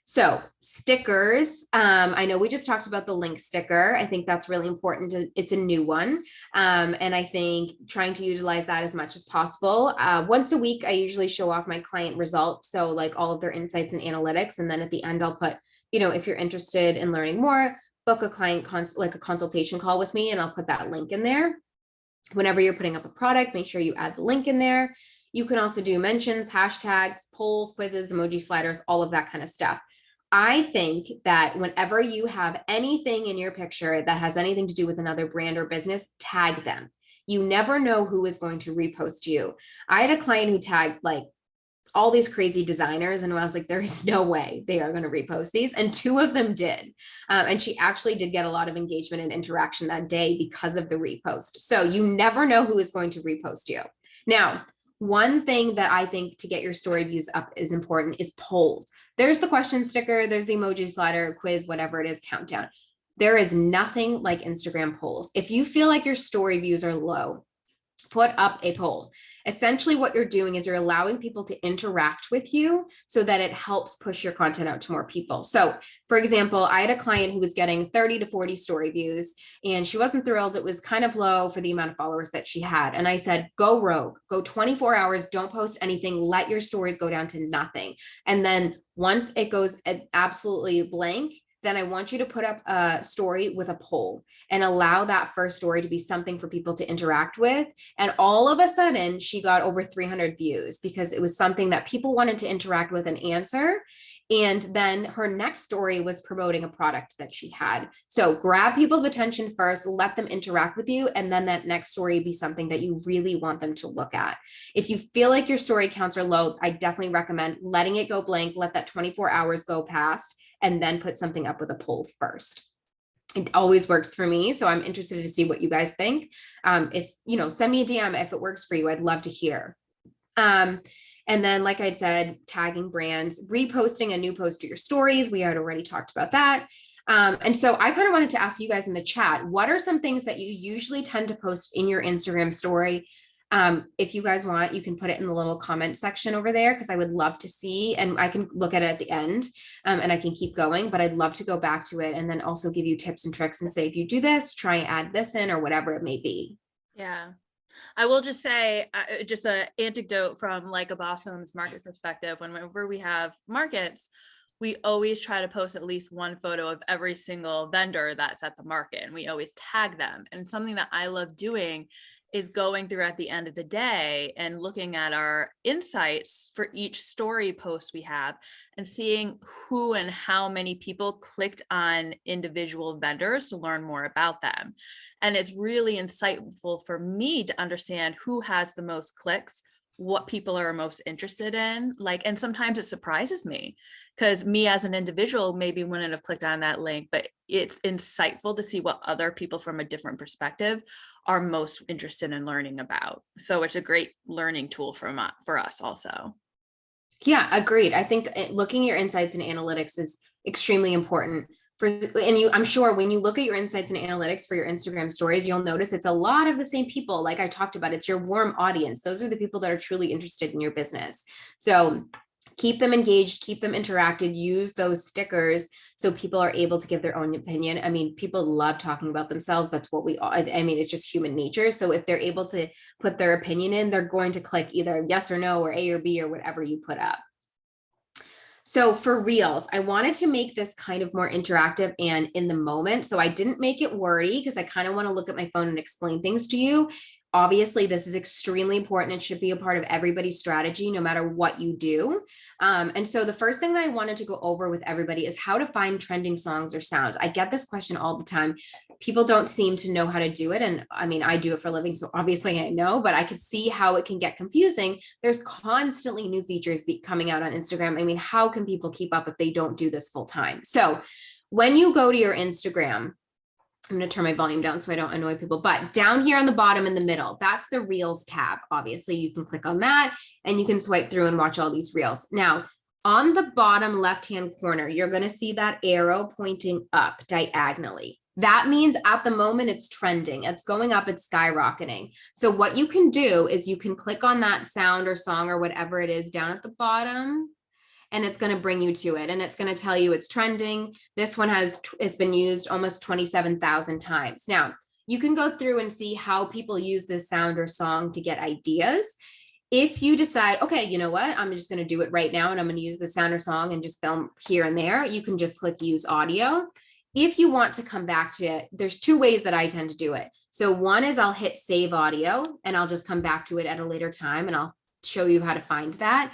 So stickers, I know we just talked about the link sticker. I think that's really important. It's a new one. And I think trying to utilize that as much as possible. Once a week, I usually show off my client results. So like all of their insights and analytics. And then at the end, I'll put, if you're interested in learning more, book a client like a consultation call with me, and I'll put that link in there. Whenever you're putting up a product, make sure you add the link in there. You can also do mentions, hashtags, polls, quizzes, emoji sliders, all of that kind of stuff. I think that whenever you have anything in your picture that has anything to do with another brand or business, tag them. You never know who is going to repost you. I had a client who tagged like all these crazy designers, and I was like, there is no way they are going to repost these. And 2 of them did. And she actually did get a lot of engagement and interaction that day because of the repost. So you never know who is going to repost you. Now, one thing that I think to get your story views up is important is polls. There's the question sticker, there's the emoji slider, quiz, whatever it is, countdown. There is nothing like Instagram polls. If you feel like your story views are low, put up a poll. Essentially what you're doing is you're allowing people to interact with you so that it helps push your content out to more people. So for example, I had a client who was getting 30 to 40 story views and she wasn't thrilled. It was kind of low for the amount of followers that she had. And I said, go rogue, go 24 hours, don't post anything, let your stories go down to nothing. And then once it goes absolutely blank, then I want you to put up a story with a poll and allow that first story to be something for people to interact with. And all of a sudden she got over 300 views because it was something that people wanted to interact with and answer. And then her next story was promoting a product that she had. So grab people's attention first, let them interact with you. And then that next story be something that you really want them to look at. If you feel like your story counts are low, I definitely recommend letting it go blank, let that 24 hours go past, and then put something up with a poll first. It always works for me. So I'm interested to see what you guys think. If, send me a DM if it works for you. I'd love to hear. And then, like I said, tagging brands, reposting a new post to your stories. We had already talked about that. And so I kind of wanted to ask you guys in the chat, what are some things that you usually tend to post in your Instagram story? If you guys want, you can put it in the little comment section over there because I would love to see, and I can look at it at the end and I can keep going, but I'd love to go back to it and then also give you tips and tricks and say, if you do this, try and add this in or whatever it may be. Yeah. I will just say, just an anecdote from like a Boss Homes market perspective. Whenever we have markets, we always try to post at least one photo of every single vendor that's at the market, and we always tag them. And something that I love doing is going through at the end of the day and looking at our insights for each story post we have and seeing who and how many people clicked on individual vendors to learn more about them. And it's really insightful for me to understand who has the most clicks, what people are most interested in. Like, and sometimes it surprises me because me as an individual maybe wouldn't have clicked on that link, but it's insightful to see what other people from a different perspective are most interested in learning about. So it's a great learning tool for us also. Yeah, agreed. I think looking at your insights and analytics is extremely important I'm sure when you look at your insights and analytics for your Instagram stories, you'll notice it's a lot of the same people. Like I talked about, it's your warm audience. Those are the people that are truly interested in your business. So keep them engaged, keep them interacted, use those stickers so people are able to give their own opinion. I mean, people love talking about themselves. That's what we all, I mean, it's just human nature. So if they're able to put their opinion in, they're going to click either yes or no, or A or B, or whatever you put up. So for reels, I wanted to make this kind of more interactive and in the moment. So I didn't make it wordy because I kind of want to look at my phone and explain things to you. Obviously, this is extremely important. It should be a part of everybody's strategy, no matter what you do. And so the first thing that I wanted to go over with everybody is how to find trending songs or sounds. I get this question all the time. People don't seem to know how to do it. And I mean, I do it for a living, so obviously I know, but I could see how it can get confusing. There's constantly new features coming out on Instagram. I mean, how can people keep up if they don't do this full time? So when you go to your Instagram, I'm going to turn my volume down so I don't annoy people, but down here on the bottom in the middle, that's the Reels tab. Obviously, you can click on that and you can swipe through and watch all these Reels. Now, on the bottom left-hand corner, you're going to see that arrow pointing up diagonally. That means at the moment it's trending, it's going up, it's skyrocketing. So what you can do is you can click on that sound or song or whatever it is down at the bottom, and it's going to bring you to it. And it's going to tell you it's trending. This one it's been used almost 27,000 times. Now, you can go through and see how people use this sound or song to get ideas. If you decide, okay, you know what, I'm just going to do it right now and I'm going to use the sound or song and just film here and there, you can just click use audio. If you want to come back to it, there's two ways that I tend to do it. So one is I'll hit save audio and I'll just come back to it at a later time and I'll show you how to find that.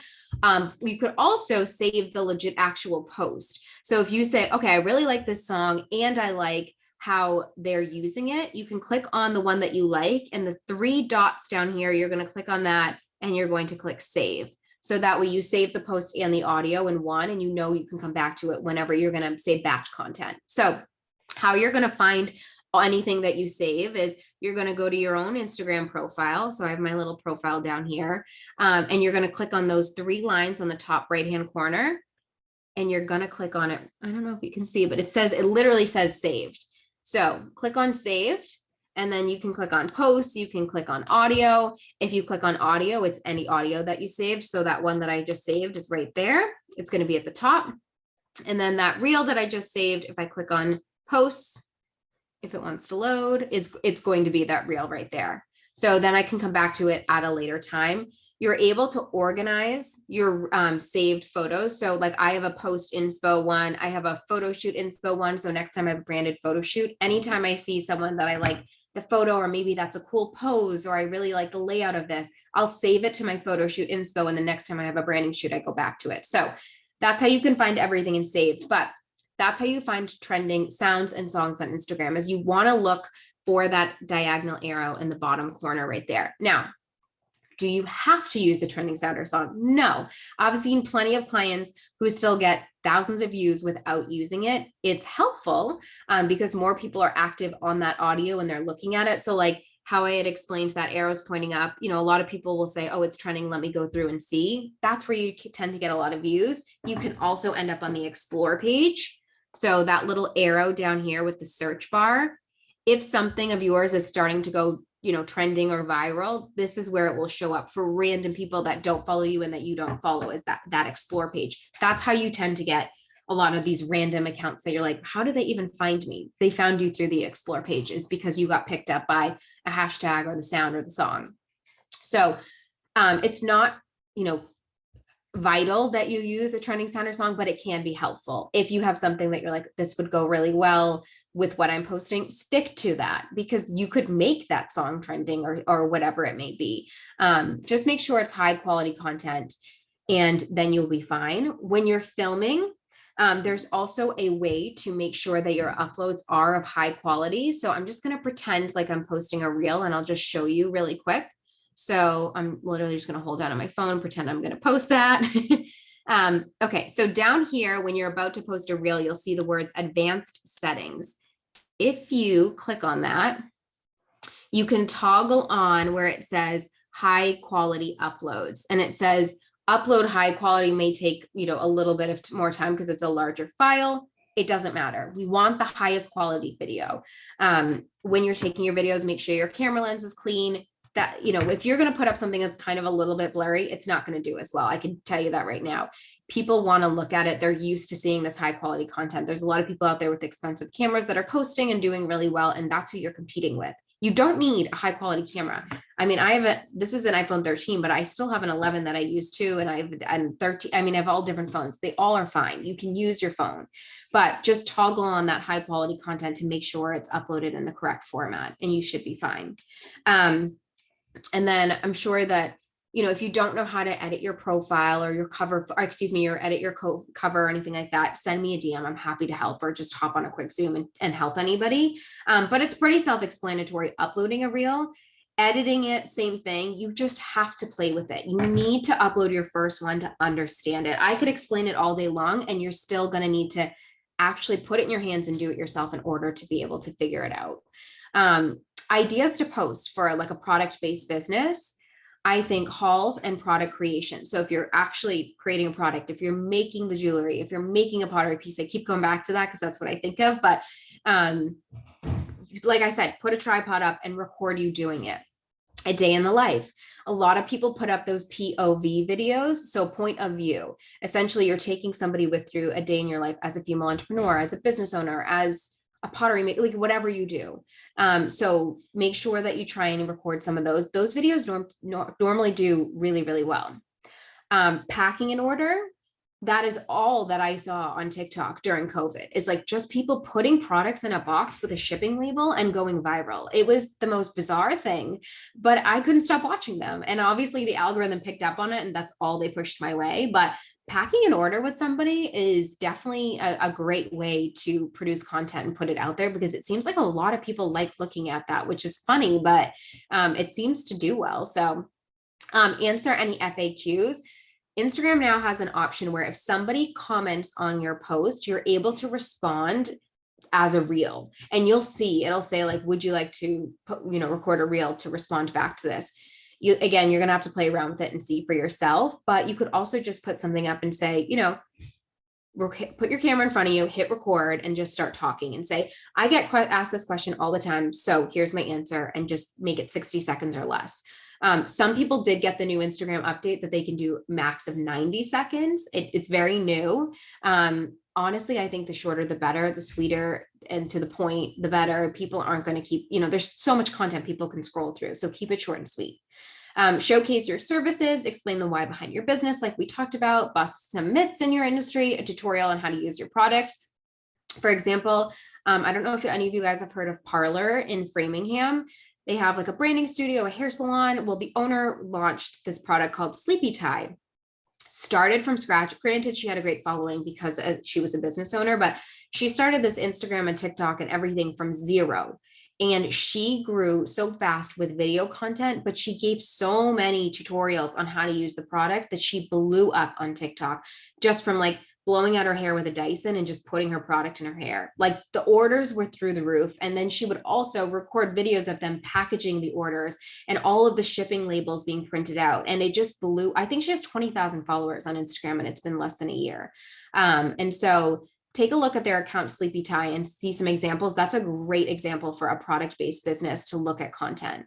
You could also save the legit actual post. So if you say, okay, I really like this song and I like how they're using it, you can click on the one that you like and the three dots down here, you're going to click on that and you're going to click save. So that way you save the post and the audio in one, and you know you can come back to it whenever you're going to save batch content. So how you're going to find anything that you save is you're going to go to your own Instagram profile. So I have my little profile down here, and you're going to click on those three lines on the top right-hand corner, and you're going to click on it. I don't know if you can see, but it literally says saved. So click on saved, and then you can click on posts. You can click on audio. If you click on audio, it's any audio that you saved. So that one that I just saved is right there. It's going to be at the top. And then that reel that I just saved, if I click on posts, if it wants to load, it's going to be that reel right there. So then I can come back to it at a later time. You're able to organize your saved photos. So like I have a post inspo one, I have a photo shoot inspo one. So next time I have a branded photo shoot, anytime I see someone that I like the photo, or maybe that's a cool pose, or I really like the layout of this, I'll save it to my photo shoot inspo. And the next time I have a branding shoot, I go back to it. So that's how you can find everything in saved. But that's how you find trending sounds and songs on Instagram, is you want to look for that diagonal arrow in the bottom corner right there. Now, do you have to use a trending sound or song? No. I've seen plenty of clients who still get thousands of views without using it. It's helpful because more people are active on that audio and they're looking at it. So like how I had explained that arrows pointing up, a lot of people will say, oh, it's trending, let me go through and see. That's where you tend to get a lot of views. You can also end up on the explore page. So that little arrow down here with the search bar, if something of yours is starting to go, trending or viral, this is where it will show up for random people that don't follow you and that you don't follow, is that explore page. That's how you tend to get a lot of these random accounts that you're like, how did they even find me? They found you through the explore page, is because you got picked up by a hashtag or the sound or the song. So it's not, vital that you use a trending sound or song, but it can be helpful if you have something that you're like, this would go really well with what I'm posting, stick to that, because you could make that song trending or whatever it may be. Just make sure it's high quality content, and then you'll be fine. When you're filming, there's also a way to make sure that your uploads are of high quality. So I'm just going to pretend like I'm posting a reel, and I'll just show you really quick. So I'm literally just going to hold down on my phone, pretend I'm going to post that. Okay, so down here, when you're about to post a reel, you'll see the words advanced settings. If you click on that, you can toggle on where it says high quality uploads, and it says upload high quality may take, a little bit of more time because it's a larger file. It doesn't matter. We want the highest quality video. When you're taking your videos, make sure your camera lens is clean. That, if you're going to put up something that's kind of a little bit blurry, it's not going to do as well. I can tell you that right now. People want to look at it. They're used to seeing this high quality content. There's a lot of people out there with expensive cameras that are posting and doing really well, and that's who you're competing with. You don't need a high quality camera. I mean, this is an iPhone 13, but I still have an 11 that I use too. And 13, I mean, I have all different phones. They all are fine. You can use your phone, but just toggle on that high quality content to make sure it's uploaded in the correct format, and you should be fine. And then I'm sure that, if you don't know how to edit your profile or your cover, or edit your cover or anything like that, send me a DM. I'm happy to help, or just hop on a quick Zoom and help anybody. But it's pretty self-explanatory. Uploading a reel, editing it, same thing. You just have to play with it. You need to upload your first one to understand it. I could explain it all day long, and you're still going to need to actually put it in your hands and do it yourself in order to be able to figure it out. Ideas to post for like a product-based business, I think hauls and product creation. So if you're actually creating a product, if you're making the jewelry, if you're making a pottery piece, I keep going back to that because that's what I think of. But like I said, put a tripod up and record you doing it. A day in the life. A lot of people put up those POV videos. So point of view. Essentially, you're taking somebody with through a day in your life as a female entrepreneur, as a business owner, as a pottery maker, like whatever you do. So make sure that you try and record some of those. Those videos normally do really, really well. Packing in order. That is all that I saw on TikTok during COVID, is like just people putting products in a box with a shipping label and going viral. It was the most bizarre thing, but I couldn't stop watching them. And obviously the algorithm picked up on it, and that's all they pushed my way. But packing an order with somebody is definitely a great way to produce content and put it out there, because it seems like a lot of people like looking at that, which is funny, but it seems to do well. So answer any FAQs. Instagram now has an option where if somebody comments on your post, you're able to respond as a reel, and you'll see, it'll say like, would you like to record a reel to respond back to this? You're going to have to play around with it and see for yourself, but you could also just put something up and say, put your camera in front of you, hit record, and just start talking and say, I get asked this question all the time, so here's my answer, and just make it 60 seconds or less. Some people did get the new Instagram update that they can do max of 90 seconds. It's very new. Honestly, I think the shorter, the better, the sweeter and to the point, the better. People aren't going to keep, there's so much content people can scroll through. So keep it short and sweet. Showcase your services, explain the why behind your business, like we talked about, bust some myths in your industry, a tutorial on how to use your product. For example, I don't know if any of you guys have heard of Parlor in Framingham. They have like a branding studio, a hair salon. Well, the owner launched this product called Sleepy Tie. Started from scratch. Granted, she had a great following because she was a business owner, but she started this Instagram and TikTok and everything from zero. And she grew so fast with video content, but she gave so many tutorials on how to use the product that she blew up on TikTok just from like blowing out her hair with a Dyson and just putting her product in her hair. Like the orders were through the roof. And then she would also record videos of them packaging the orders and all of the shipping labels being printed out. And it just blew. I think she has 20,000 followers on Instagram, and it's been less than a year. And so take a look at their account, Sleepy Tie, and see some examples. That's a great example for a product-based business to look at content.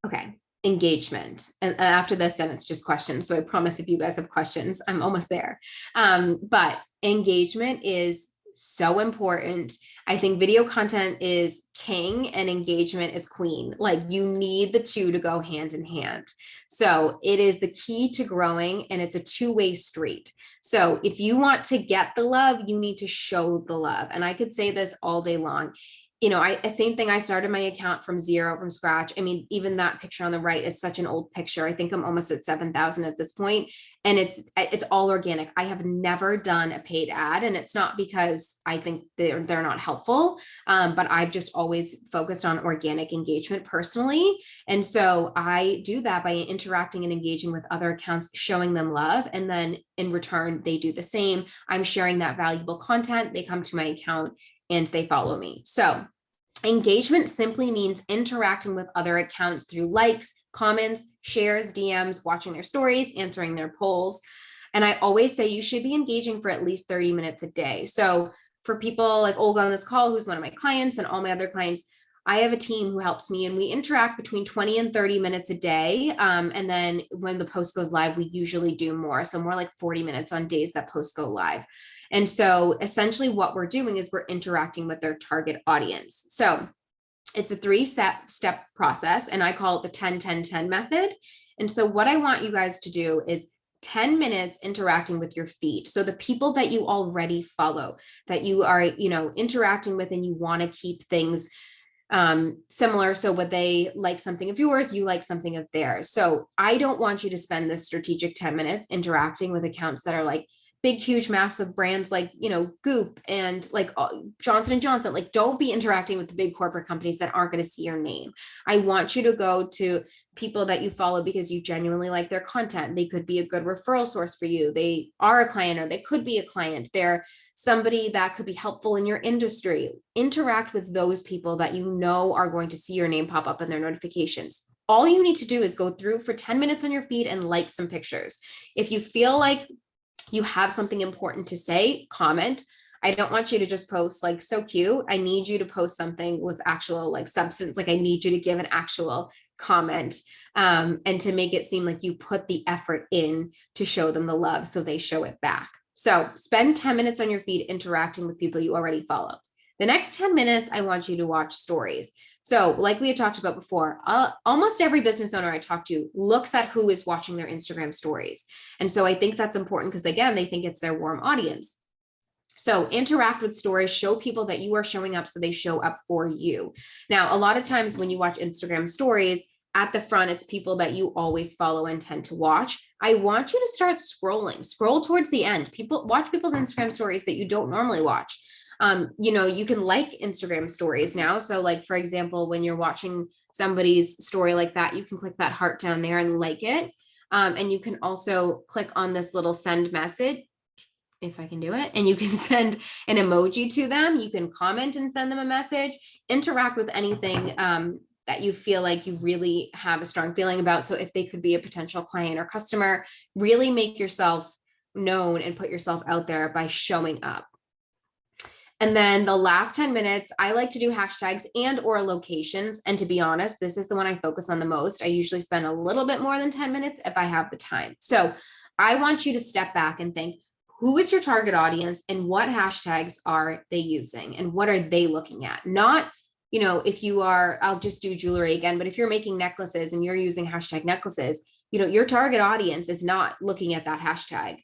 Okay. Engagement. And after this, then it's just questions. So I promise if you guys have questions, I'm almost there. But engagement is so important. I think video content is king and engagement is queen. Like you need the two to go hand in hand. So it is the key to growing, and it's a two-way street. So if you want to get the love, you need to show the love. And I could say this all day long. You know, same thing. I started my account from zero, from scratch. I mean, even that picture on the right is such an old picture. I think I'm almost at 7,000 at this point, and it's all organic. I have never done a paid ad, and it's not because I think they're not helpful, but I've just always focused on organic engagement personally. And so I do that by interacting and engaging with other accounts, showing them love, and then in return they do the same. I'm sharing that valuable content. They come to my account and they follow me. So engagement simply means interacting with other accounts through likes, comments, shares, DMs, watching their stories, answering their polls. And I always say you should be engaging for at least 30 minutes a day. So for people like Olga on this call, who's one of my clients, and all my other clients, I have a team who helps me, and we interact between 20 and 30 minutes a day. And then when the post goes live, we usually do more. So more like 40 minutes on days that posts go live. And so essentially what we're doing is we're interacting with their target audience. So it's a 3-step process, and I call it the 10-10-10 method. And so what I want you guys to do is 10 minutes interacting with your feed. So the people that you already follow, that you are, interacting with, and you want to keep things similar. So would they like something of yours, you like something of theirs. So I don't want you to spend this strategic 10 minutes interacting with accounts that are like big, huge, massive brands like, Goop and like Johnson & Johnson. Like, don't be interacting with the big corporate companies that aren't going to see your name. I want you to go to people that you follow because you genuinely like their content. They could be a good referral source for you. They are a client, or they could be a client. They're somebody that could be helpful in your industry. Interact with those people that you know are going to see your name pop up in their notifications. All you need to do is go through for 10 minutes on your feed and like some pictures. If you feel like you have something important to say, comment. I don't want you to just post like so cute. I need you to post something with actual like substance. Like I need you to give an actual comment, and to make it seem like you put the effort in to show them the love so they show it back. So spend 10 minutes on your feed interacting with people you already follow. The next 10 minutes, I want you to watch stories. So like we had talked about before, almost every business owner I talk to looks at who is watching their Instagram stories. And so I think that's important because, again, they think it's their warm audience. So interact with stories, show people that you are showing up so they show up for you. Now, a lot of times when you watch Instagram stories, at the front, it's people that you always follow and tend to watch. I want you to start scroll towards the end. Watch people's Instagram stories that you don't normally watch. You can like Instagram stories now. So like, for example, when you're watching somebody's story like that, you can click that heart down there and like it. And you can also click on this little send message, if I can do it, and you can send an emoji to them. You can comment and send them a message, interact with anything that you feel like you really have a strong feeling about. So if they could be a potential client or customer, really make yourself known and put yourself out there by showing up. And then the last 10 minutes, I like to do hashtags and or locations. And to be honest, this is the one I focus on the most. I usually spend a little bit more than 10 minutes if I have the time. So I want you to step back and think, who is your target audience and what hashtags are they using and what are they looking at? Not, if you are, I'll just do jewelry again, but if you're making necklaces and you're using hashtag necklaces, your target audience is not looking at that hashtag.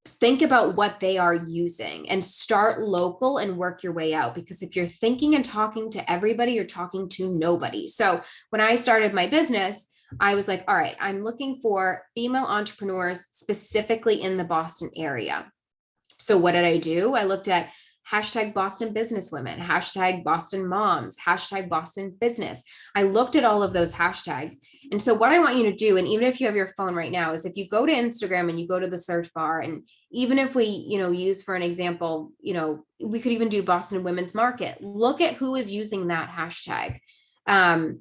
Think about what they are using and start local and work your way out. Because if you're thinking and talking to everybody, you're talking to nobody. So when I started my business, I was like, all right, I'm looking for female entrepreneurs specifically in the Boston area. So what did I do? I looked at hashtag Boston businesswomen, hashtag Boston moms, hashtag Boston business. I looked at all of those hashtags. And so what I want you to do, and even if you have your phone right now, is if you go to Instagram and you go to the search bar, and even if we, use for an example, we could even do Boston Women's Market. Look at who is using that hashtag. I'm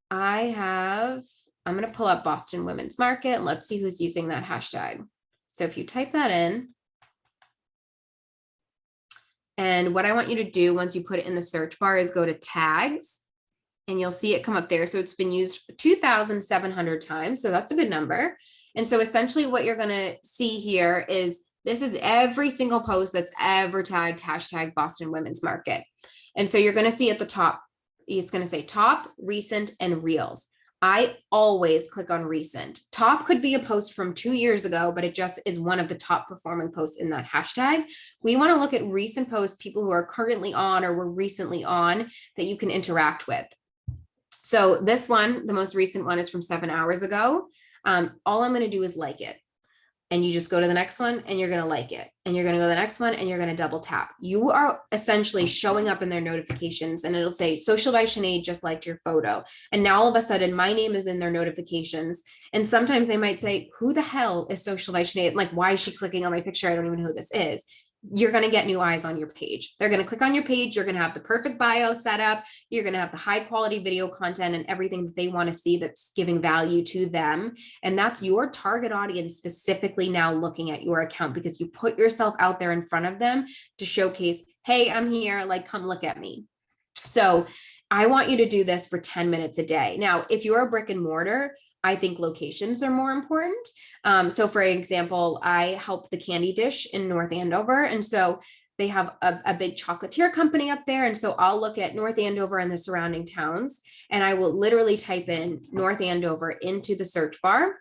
going to pull up Boston Women's Market and let's see who's using that hashtag. So if you type that in, and what I want you to do once you put it in the search bar is go to tags, and you'll see it come up there. So it's been used 2,700 times. So that's a good number. And so essentially what you're going to see here is This is every single post that's ever tagged hashtag Boston Women's Market. And so you're going to see at the top, it's going to say top, recent, and reels. I always click on recent. Top could be a post from 2 years ago, but it just is one of the top performing posts in that hashtag. We want to look at recent posts, people who are currently on or were recently on that you can interact with. So this one, the most recent one, is from 7 hours ago. All I'm going to do is like it. And you just go to the next one and you're going to like it. And you're going to go to the next one and you're going to double tap. You are essentially showing up in their notifications, and it'll say Social by Sinead just liked your photo. And now all of a sudden my name is in their notifications. And sometimes they might say, who the hell is Social by Sinead? Like, why is she clicking on my picture? I don't even know who this is. You're going to get new eyes on your page. They're going to click on your page. You're going to have the perfect bio set up. You're going to have the high quality video content and everything that they want to see that's giving value to them. And that's your target audience specifically now looking at your account, because you put yourself out there in front of them to showcase, hey, I'm here, like, come look at me. So I want you to do this for 10 minutes a day. Now, if you're a brick and mortar, I think locations are more important. So for example, I help the Candy Dish in North Andover. And so they have a big chocolatier company up there. And so I'll look at North Andover and the surrounding towns, and I will literally type in North Andover into the search bar.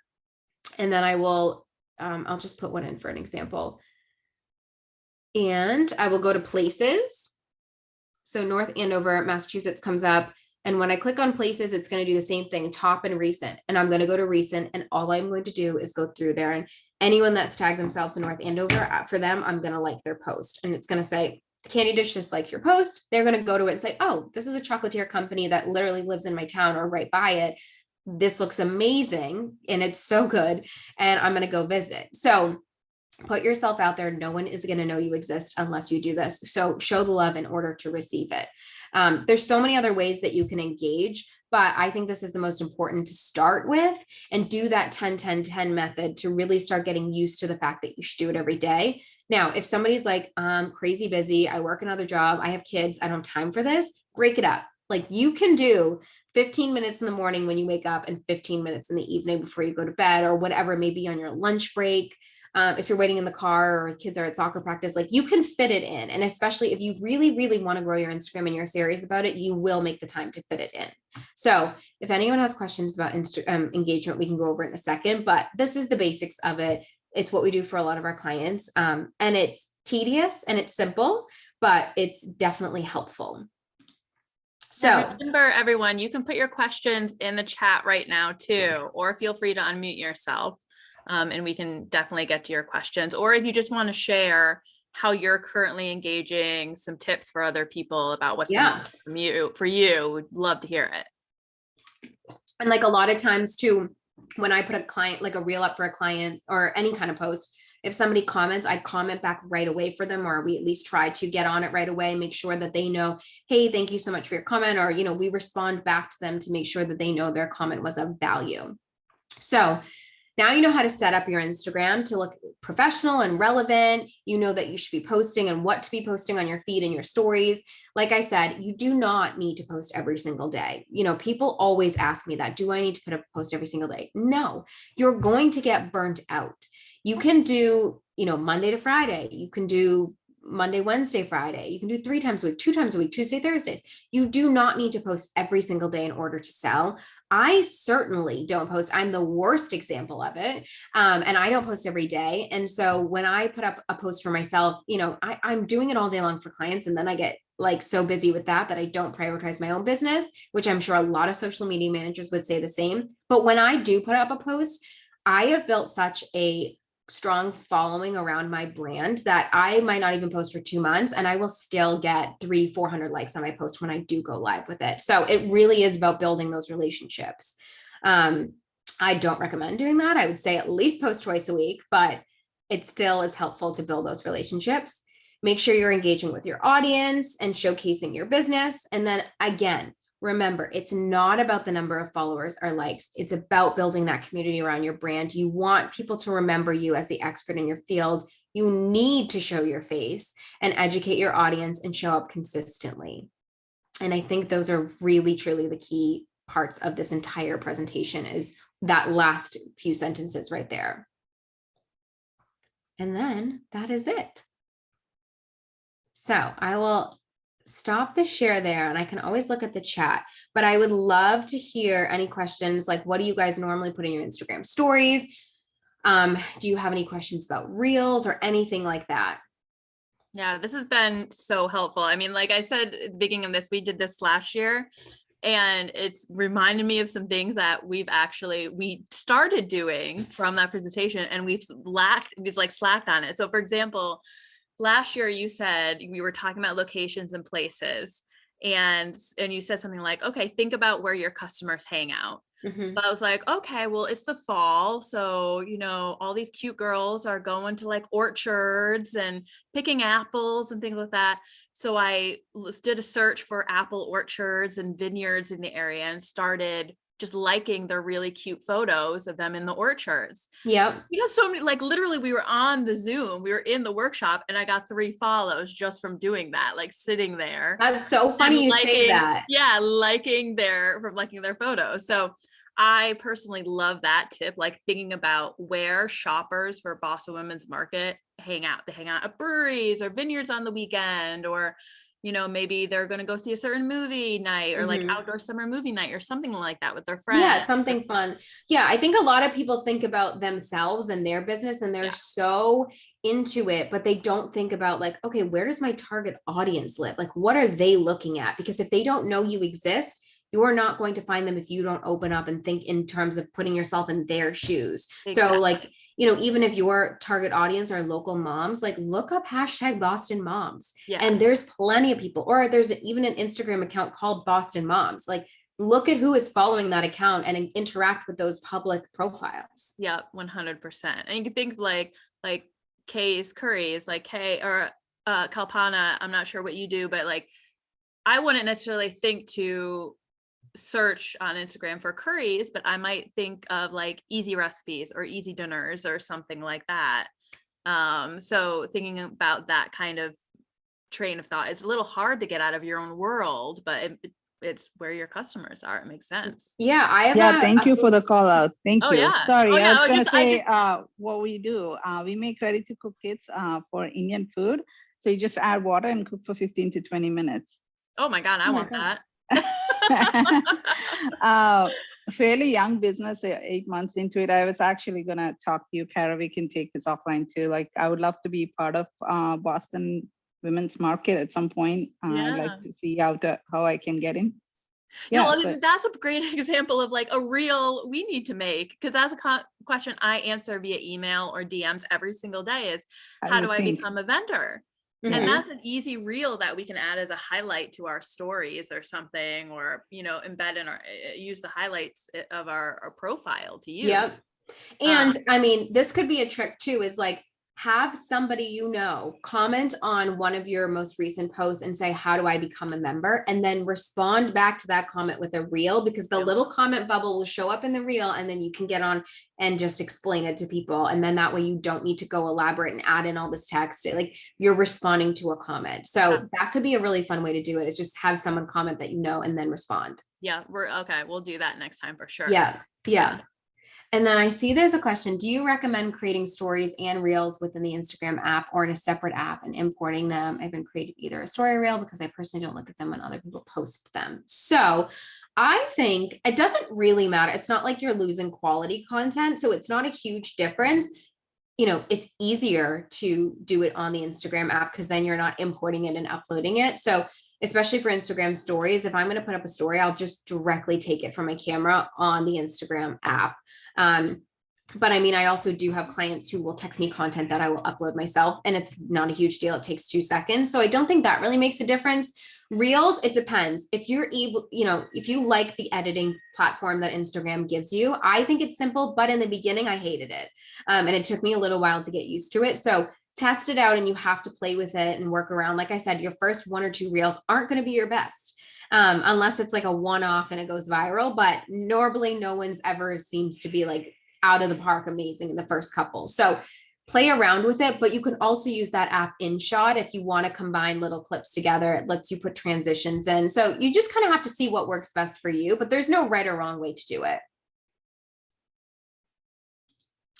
And then I will, I'll just put one in for an example. And I will go to places. So North Andover, Massachusetts comes up. And when I click on places, it's going to do the same thing, top and recent. And I'm going to go to recent, and all I'm going to do is go through there, and anyone that's tagged themselves in North Andover, for them, I'm going to like their post. And it's going to say, the Candy Dish just like your post. They're going to go to it and say, oh, this is a chocolatier company that literally lives in my town or right by it. This looks amazing and it's so good. And I'm going to go visit. So put yourself out there. No one is going to know you exist unless you do this. So show the love in order to receive it. There's so many other ways that you can engage, but I think this is the most important to start with, and do that 10-10-10 method to really start getting used to the fact that you should do it every day. Now, if somebody's like, I'm crazy busy, I work another job, I have kids, I don't have time for this, break it up. Like, you can do 15 minutes in the morning when you wake up and 15 minutes in the evening before you go to bed, or whatever, maybe on your lunch break. If you're waiting in the car or kids are at soccer practice, like, you can fit it in. And especially if you really, really want to grow your Instagram and you're serious about it, you will make the time to fit it in. So if anyone has questions about engagement, we can go over it in a second, but this is the basics of it. It's what we do for a lot of our clients. And it's tedious and it's simple, but it's definitely helpful. So and remember, everyone, you can put your questions in the chat right now too, or feel free to unmute yourself. And we can definitely get to your questions. Or if you just want to share how you're currently engaging, some tips for other people about what's going on for you, we'd love to hear it. And like, a lot of times too, when I put a client, like a reel up for a client or any kind of post, if somebody comments, I comment back right away for them, or we at least try to get on it right away, make sure that they know, hey, thank you so much for your comment. Or, we respond back to them to make sure that they know their comment was of value. So now you know how to set up your Instagram to look professional and relevant. You know that you should be posting and what to be posting on your feed and your stories. Like I said, you do not need to post every single day. People always ask me that. Do I need to put a post every single day? No, you're going to get burnt out. You can do, Monday to Friday. You can do Monday, Wednesday, Friday. You can do 3 times a week, 2 times a week, Tuesday, Thursdays. You do not need to post every single day in order to sell. I certainly don't post. I'm the worst example of it. And I don't post every day. And so when I put up a post for myself, I'm doing it all day long for clients. And then I get like so busy with that I don't prioritize my own business, which I'm sure a lot of social media managers would say the same. But when I do put up a post, I have built such a strong following around my brand that I might not even post for 2 months and I will still get 300-400 likes on my post when I do go live with it. So it really is about building those relationships. I don't recommend doing that. I would say at least post twice a week, but it still is helpful to build those relationships. Make sure you're engaging with your audience and showcasing your business. And then again, remember, it's not about the number of followers or likes. It's about building that community around your brand. You want people to remember you as the expert in your field. You need to show your face and educate your audience and show up consistently. And I think those are really, truly the key parts of this entire presentation, is that last few sentences right there. And then that is it. So I will stop the share there, and I can always look at the chat, but I would love to hear any questions. Like, what do you guys normally put in your Instagram stories? Do you have any questions about reels or anything like that? Yeah, this has been so helpful. I mean, like I said at the beginning of this, we did this last year, and it's reminded me of some things that we started doing from that presentation, and we've like slacked on it. So for example, last year you said we were talking about locations and places, and you said something like, okay, think about where your customers hang out. Mhm. But I was like, okay, well, it's the fall. So, all these cute girls are going to like orchards and picking apples and things like that. So I did a search for apple orchards and vineyards in the area and started just liking their really cute photos of them in the orchards. Yep. We got so many, like literally we were on the Zoom, we were in the workshop, and I got 3 follows just from doing that, like sitting there That's so and funny you say that. liking their photos. So I personally love that tip, like thinking about where shoppers for Boston Women's Market hang out. They hang out at breweries or vineyards on the weekend, or maybe they're going to go see a certain movie night, or like Mhm. outdoor summer movie night or something like that with their Yeah, friends. something fun. Yeah, I think a lot of people think about themselves and their business, and they're Yeah, so into it, but they don't think about like, okay, where does my target audience live? Like, what are they looking at? Because if they don't know you exist, you are not going to find them if you don't open up and think in terms of putting yourself in their shoes. So, exactly. like, even if your target audience are local moms, like look up hashtag Boston Moms. Yeah. And there's plenty of people, or there's even an Instagram account called Boston Moms. Like, look at who is following that account and interact with those public profiles. Yeah, 100%. And you can think like Kay's Curries, like Kay or Kalpana. I'm not sure what you do, but like I wouldn't necessarily think to search on Instagram for curries, but I might think of like easy recipes or easy dinners or something like that. So thinking about that kind of train of thought, it's a little hard to get out of your own world, but it's where your customers are. It makes sense. Yeah, I have Yeah, thank you for the call out. Thank Oh you. yeah. Oh Sorry, I yeah. was I gonna just, I say just, what we do. We make ready to cook kits for Indian food. So you just add water and cook for 15 to 20 minutes. oh my God, I Oh my want God. that. uh, Fairly young business, 8 months into it. I was actually gonna talk to you, Kara. We can take this offline too. Like, I would love to be part of Boston Women's Market at some point. I'd Yeah. like to see how I can get in. No, Yeah, I so mean, that's a great example of like a reel we need to make, because that's a question I answer via email or DMs every single day is, I how do would I think. become a vendor? And Yeah. Mhm. that's an easy reel that we can add as a highlight to our stories or something, or, embed in use the highlights of our profile to use. Yep. Um, And I mean, this could be a trick too, is like have somebody comment on one of your most recent posts and say, how do I become a member? And then respond back to that comment with a reel, because the Yep. little comment bubble will show up in the reel, and then you can get on and just explain it to people. And then that way you don't need to go elaborate and add in all this text. Like, you're responding to a comment. So that could be a really fun way to do it, is just have someone comment that and then respond. yeah, we're okay. We'll do that next time for sure. Yeah. Yeah. And then I see there's a question. Do you recommend creating stories and reels within the Instagram app or in a separate app and importing them? I've been creating either a story reel because I personally don't look at them when other people post them. So I think it doesn't really matter. It's not like you're losing quality content. So it's not a huge difference. It's easier to do it on the Instagram app because then you're not importing it and uploading it. So especially for Instagram stories, if I'm going to put up a story, I'll just directly take it from my camera on the Instagram app. But I mean, I also do have clients who will text me content that I will upload myself, and it's not a huge deal. It takes 2 seconds. So I don't think that really makes a difference. Reels, it depends. If you're able, if you like the editing platform that Instagram gives you, I think it's simple, but in the beginning, I hated it. And it took me a little while to get used to it. So test it out, and you have to play with it and work around. Like I said, your first 1 or 2 reels aren't going to be your best. Unless it's like a one-off and it goes viral, but normally no one's ever seems to be like out of the park amazing in the first couple. So play around with it, but you can also use that app InShot if you want to combine little clips together. It lets you put transitions in. So you just kind of have to see what works best for you, but there's no right or wrong way to do it.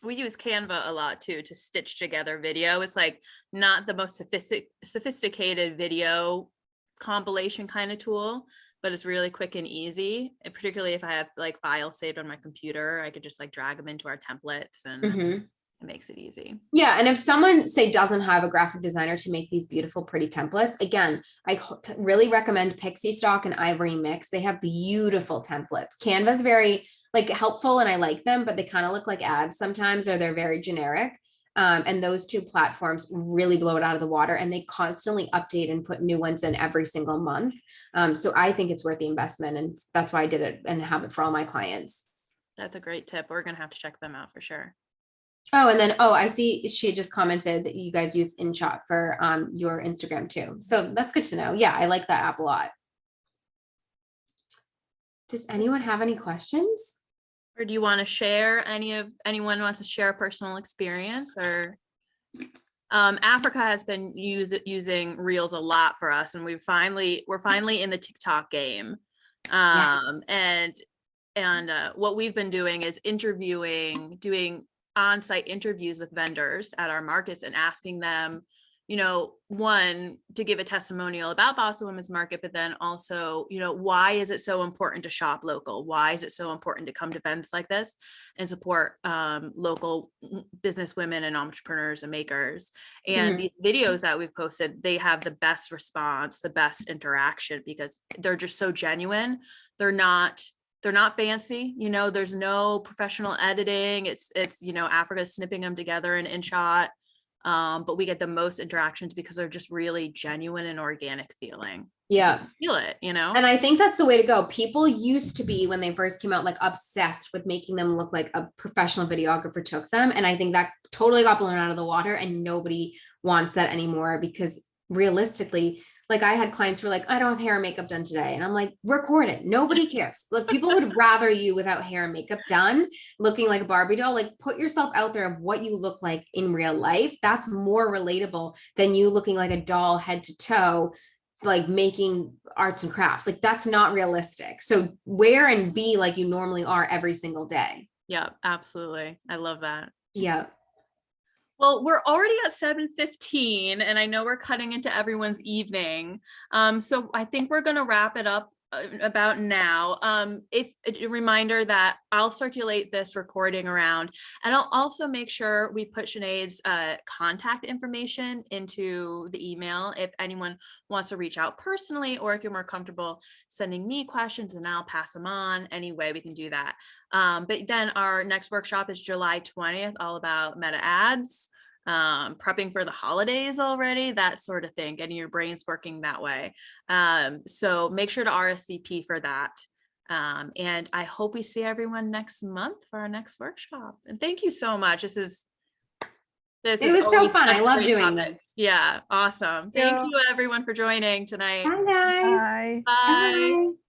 we use Canva a lot too to stitch together video. It's like not the most sophisticated video compilation kind of tool, but it's really quick and easy. And particularly if I have like files saved on my computer, I could just like drag them into our templates and it makes it easy. Yeah. And if someone say doesn't have a graphic designer to make these beautiful, pretty templates, again, I really recommend Pixie Stock and Ivory Mix. They have beautiful templates. Canva's very like helpful and I like them, but they kind of look like ads sometimes, or they're very generic. And those two platforms really blow it out of the water, and they constantly update and put new ones in every single month. So I think it's worth the investment, and that's why I did it and have it for all my clients. That's a great tip. We're going to have to check them out for sure. Oh, and then, I see she just commented that you guys use InShot for your Instagram too. So that's good to know. Yeah, I like that app a lot. Does anyone have any questions? Or do you want to share anyone wants to share a personal experience? Or Africa has been using Reels a lot for us, and we're finally in the TikTok game. And what we've been doing is doing on-site interviews with vendors at our markets and asking them, you know, one, to give a testimonial about Boston Women's Market, but then also, you know, why is it so important to shop local? Why is it so important to come to events like this and support local business women and entrepreneurs and makers? And these videos that we've posted, they have the best response, the best interaction, because they're just so genuine. They're not fancy, you know, there's no professional editing. It's, you know, Africa snipping them together in InShot. But we get the most interactions because they're just really genuine and organic feeling. Yeah. Feel it, you know? And I think that's the way to go. People used to be, when they first came out, like obsessed with making them look like a professional videographer took them. And I think that totally got blown out of the water, and nobody wants that anymore, because realistically, like I had clients who were like, I don't have hair and makeup done today. And I'm like, record it. Nobody cares. Like people would rather you without hair and makeup done, looking like a Barbie doll. Like put yourself out there of what you look like in real life. That's more relatable than you looking like a doll head to toe, like making arts and crafts. Like that's not realistic. So wear and be like you normally are every single day. Yeah, absolutely. I love that. Yeah. Well, we're already at 7:15, and I know we're cutting into everyone's evening. So I think we're going to wrap it up about now. If a reminder that I'll circulate this recording around, and I'll also make sure we put Sinead's contact information into the email if anyone wants to reach out personally, or if you're more comfortable sending me questions and I'll pass them on. Anyway, we can do that. But then our next workshop is July 20th, all about meta ads, prepping for the holidays already, that sort of thing, getting your brains working that way. So make sure to RSVP for that. And I hope we see everyone next month for our next workshop. And thank you so much. It was so fun. I love doing this. Yeah, awesome. Thank you everyone for joining tonight. Bye guys. Bye. Bye. Bye.